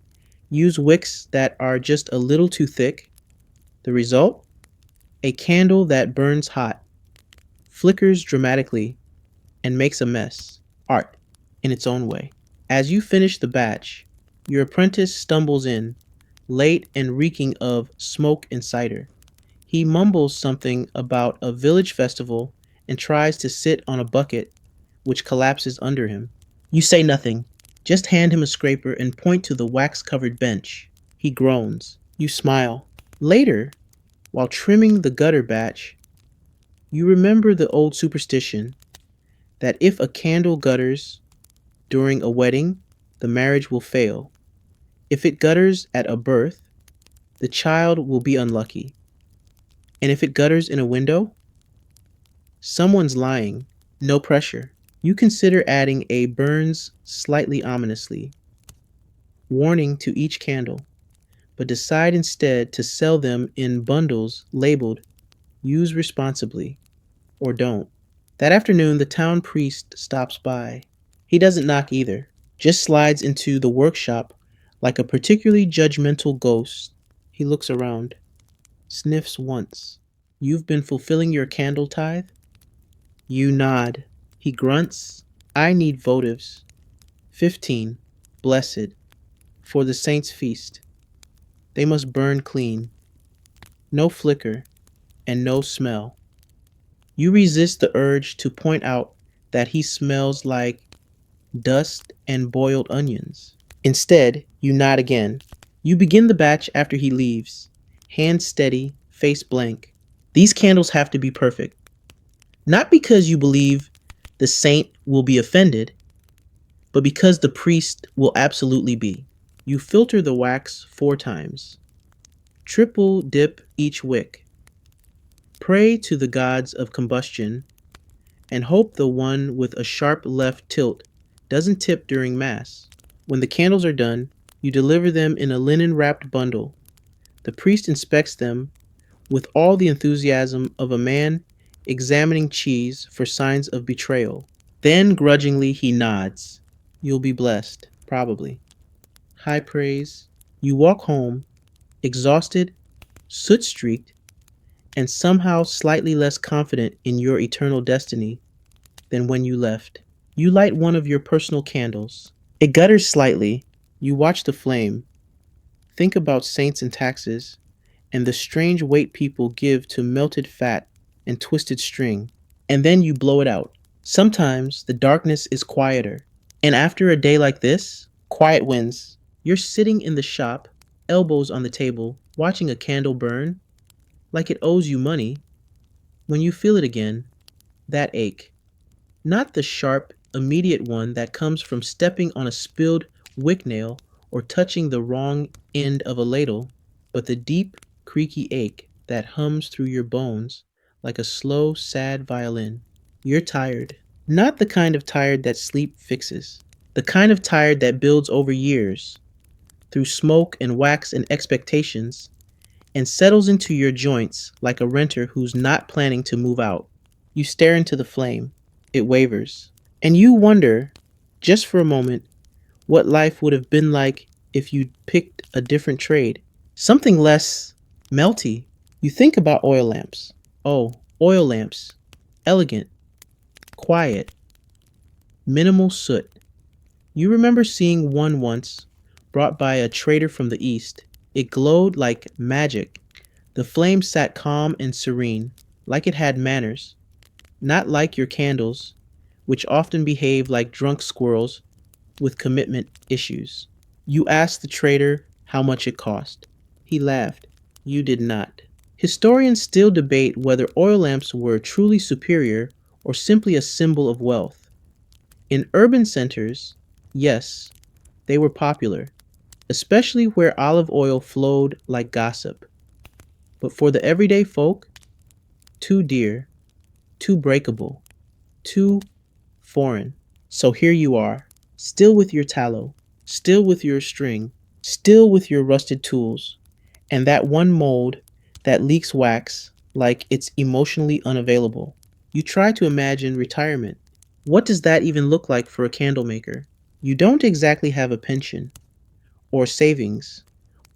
use wicks that are just a little too thick. The result? A candle that burns hot, flickers dramatically, and makes a mess. Art, in its own way. As you finish the batch, your apprentice stumbles in, late and reeking of smoke and cider. He mumbles something about a village festival and tries to sit on a bucket, which collapses under him. You say nothing, just hand him a scraper and point to the wax-covered bench. He groans. You smile. Later, while trimming the gutter batch, you remember the old superstition that if a candle gutters during a wedding, the marriage will fail. If it gutters at a birth, the child will be unlucky. And if it gutters in a window, someone's lying. No pressure. You consider adding a burns slightly ominously warning to each candle, but decide instead to sell them in bundles labeled use responsibly or don't. That afternoon, the town priest stops by. He doesn't knock either, just slides into the workshop like a particularly judgmental ghost. He looks around, sniffs once. You've been fulfilling your candle tithe? You nod. He grunts. I need votives. 15, blessed, for the saints' feast. They must burn clean. No flicker and no smell. You resist the urge to point out that he smells like dust and boiled onions. Instead, you nod again. You begin the batch after he leaves, hand steady, face blank. These candles have to be perfect. Not because you believe the saint will be offended, but because the priest will absolutely be. You filter the wax 4 times. Triple dip each wick. Pray to the gods of combustion and hope the one with a sharp left tilt doesn't tip during Mass. When the candles are done, you deliver them in a linen wrapped bundle. The priest inspects them with all the enthusiasm of a man examining cheese for signs of betrayal. Then grudgingly he nods. You'll be blessed, probably. High praise. You walk home, exhausted, soot streaked, and somehow slightly less confident in your eternal destiny than when you left. You light one of your personal candles. It gutters slightly. You watch the flame. Think about saints and taxes, and the strange weight people give to melted fat and twisted string, and then you blow it out. Sometimes the darkness is quieter, and after a day like this, quiet wins. You're sitting in the shop, elbows on the table, watching a candle burn, like it owes you money. When you feel it again, that ache, not the sharp, immediate one that comes from stepping on a spilled wick nail or touching the wrong end of a ladle, but the deep, creaky ache that hums through your bones like a slow, sad violin. You're tired. Not the kind of tired that sleep fixes. The kind of tired that builds over years, through smoke and wax and expectations, and settles into your joints like a renter who's not planning to move out. You stare into the flame. It wavers. And you wonder, just for a moment, what life would have been like if you'd picked a different trade. Something less melty. You think about oil lamps. Oh, oil lamps. Elegant, quiet, minimal soot. You remember seeing one once, brought by a trader from the east. It glowed like magic. The flame sat calm and serene, like it had manners, not like your candles, which often behave like drunk squirrels with commitment issues. You asked the trader how much it cost. He laughed. You did not. Historians still debate whether oil lamps were truly superior or simply a symbol of wealth. In urban centers, yes, they were popular, especially where olive oil flowed like gossip. But for the everyday folk, too dear, too breakable, too foreign. So here you are, still with your tallow, still with your string, still with your rusted tools, and that one mold that leaks wax like it's emotionally unavailable. You try to imagine retirement. What does that even look like for a candle maker? You don't exactly have a pension, or savings,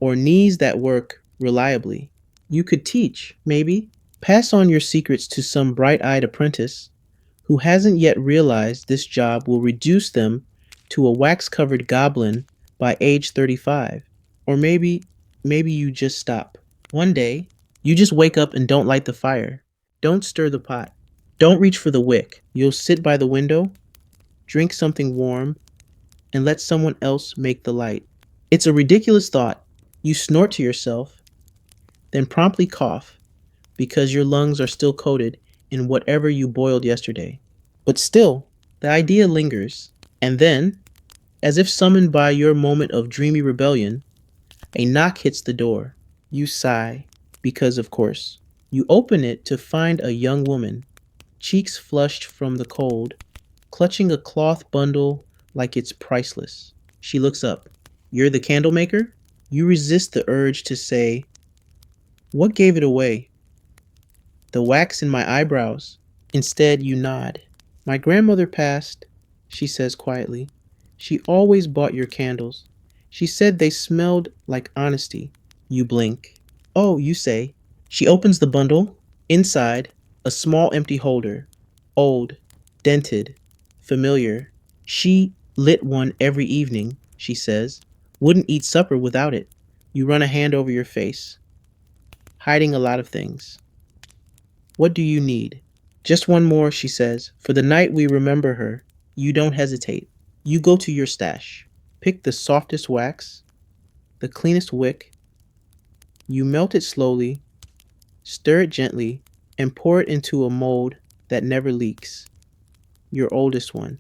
or knees that work reliably. You could teach, maybe, pass on your secrets to some bright eyed apprentice who hasn't yet realized this job will reduce them to a wax covered goblin by age 35. Or maybe you just stop. One day, you just wake up and don't light the fire. Don't stir the pot. Don't reach for the wick. You'll sit by the window, drink something warm, and let someone else make the light. It's a ridiculous thought. You snort to yourself, then promptly cough because your lungs are still coated in whatever you boiled yesterday. But still, the idea lingers. And then, as if summoned by your moment of dreamy rebellion, a knock hits the door. You sigh, because of course. You open it to find a young woman, cheeks flushed from the cold, clutching a cloth bundle like it's priceless. She looks up. You're the candle maker? You resist the urge to say, what gave it away? The wax in my eyebrows. Instead, you nod. My grandmother passed, she says quietly. She always bought your candles. She said they smelled like honesty. You blink. Oh, you say. She opens the bundle. Inside, a small empty holder. Old, dented, familiar. She lit one every evening, she says. Wouldn't eat supper without it. You run a hand over your face. Hiding a lot of things. What do you need? Just one more, she says. For the night we remember her. You don't hesitate. You go to your stash. Pick the softest wax, the cleanest wick. You melt it slowly, stir it gently, and pour it into a mold that never leaks. Your oldest one.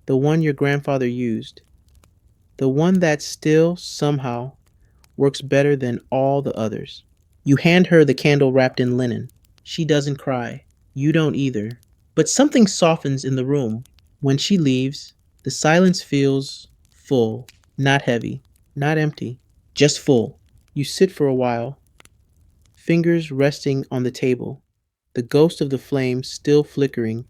The one your grandfather used. The one that still, somehow, works better than all the others. You hand her the candle wrapped in linen. She doesn't cry. You don't either. But something softens in the room. When she leaves, the silence feels full, not heavy, not empty, just full. You sit for a while, fingers resting on the table, the ghost of the flame still flickering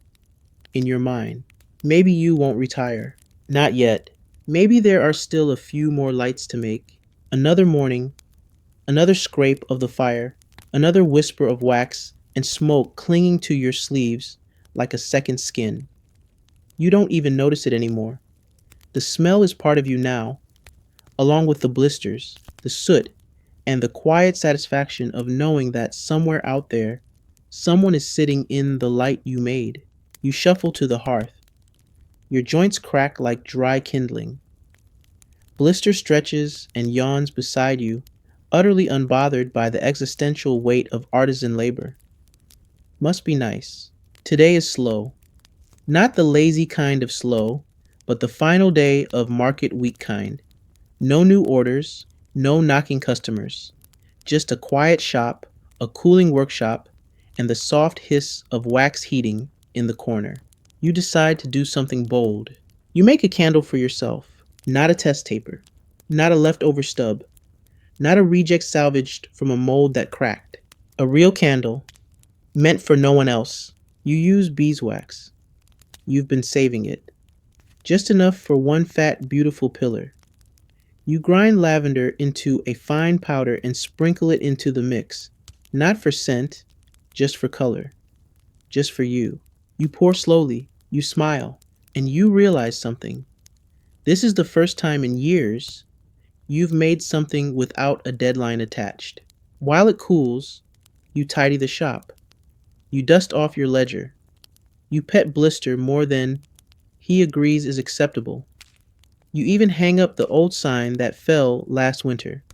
in your mind. Maybe you won't retire. Not yet. Maybe there are still a few more lights to make. Another morning, another scrape of the fire, another whisper of wax and smoke clinging to your sleeves like a second skin. You don't even notice it anymore. The smell is part of you now, along with the blisters, the soot, and the quiet satisfaction of knowing that somewhere out there, someone is sitting in the light you made. You shuffle to the hearth. Your joints crack like dry kindling. Blister stretches and yawns beside you, utterly unbothered by the existential weight of artisan labor. Must be nice. Today is slow. Not the lazy kind of slow, but the final day of market week kind. No new orders, no knocking customers. Just a quiet shop, a cooling workshop, and the soft hiss of wax heating in the corner. You decide to do something bold. You make a candle for yourself, not a test taper, not a leftover stub, not a reject salvaged from a mold that cracked. A real candle, meant for no one else. You use beeswax. You've been saving it. Just enough for one fat, beautiful pillar. You grind lavender into a fine powder and sprinkle it into the mix. Not for scent, just for color. Just for you. You pour slowly, you smile, and you realize something. This is the first time in years you've made something without a deadline attached. While it cools, you tidy the shop. You dust off your ledger. You pet Blister more than he agrees is acceptable. You even hang up the old sign that fell last winter.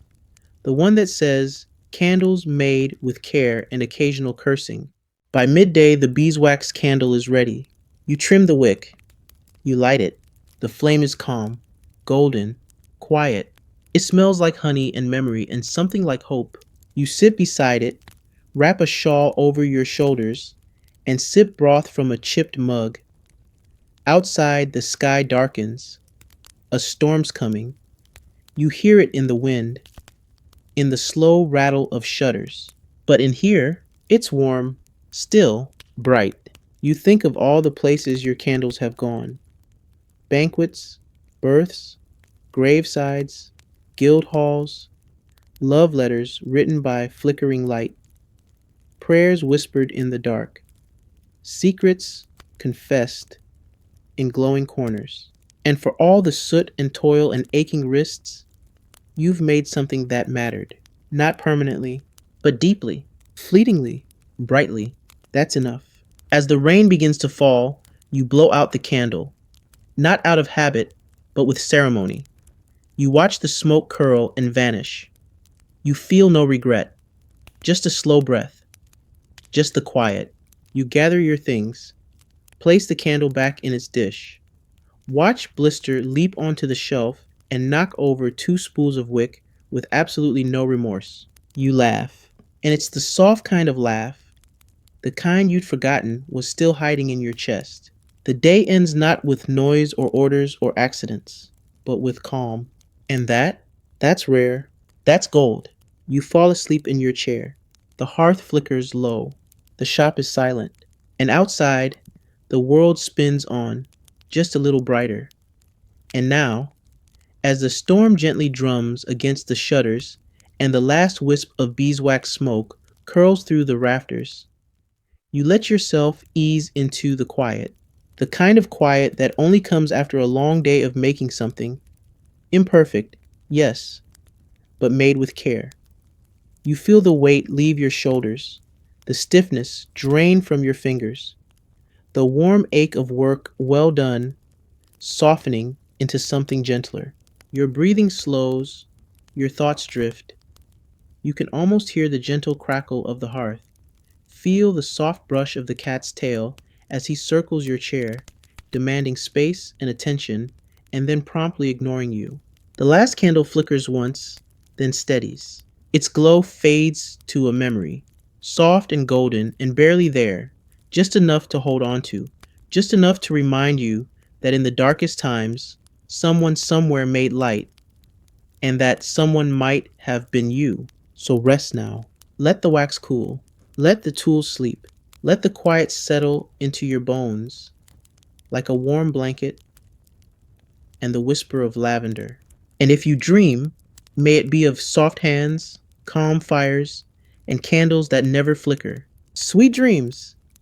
The one that says, "Candles made with care and occasional cursing." By midday, the beeswax candle is ready. You trim the wick. You light it. The flame is calm, golden, quiet. It smells like honey and memory and something like hope. You sit beside it, wrap a shawl over your shoulders, and sip broth from a chipped mug. Outside, the sky darkens. A storm's coming. You hear it in the wind, in the slow rattle of shutters. But in here, it's warm, still, bright. You think of all the places your candles have gone. Banquets, births, gravesides, guild halls, love letters written by flickering light, prayers whispered in the dark, secrets confessed in glowing corners. And for all the soot and toil and aching wrists, you've made something that mattered. Not permanently, but deeply, fleetingly, brightly. That's enough. As the rain begins to fall, you blow out the candle. Not out of habit, but with ceremony. You watch the smoke curl and vanish. You feel no regret. Just a slow breath. Just the quiet. You gather your things. Place the candle back in its dish. Watch Blister leap onto the shelf and knock over 2 spools of wick with absolutely no remorse. You laugh. And it's the soft kind of laugh, the kind you'd forgotten was still hiding in your chest. The day ends not with noise or orders or accidents, but with calm. And that's rare. That's gold. You fall asleep in your chair. The hearth flickers low. The shop is silent. And outside, the world spins on, just a little brighter. And now, as the storm gently drums against the shutters and the last wisp of beeswax smoke curls through the rafters, you let yourself ease into the quiet, the kind of quiet that only comes after a long day of making something. Imperfect, yes, but made with care. You feel the weight leave your shoulders, the stiffness drain from your fingers, the warm ache of work well done softening into something gentler. Your breathing slows, your thoughts drift. You can almost hear the gentle crackle of the hearth. Feel the soft brush of the cat's tail as he circles your chair, demanding space and attention, and then promptly ignoring you. The last candle flickers once, then steadies. Its glow fades to a memory, soft and golden and barely there, just enough to hold on to, just enough to remind you that in the darkest times, someone somewhere made light, and that someone might have been you. So rest now. Let the wax cool. Let the tools sleep. Let the quiet settle into your bones like a warm blanket and the whisper of lavender. And if you dream, may it be of soft hands, calm fires, and candles that never flicker. Sweet dreams!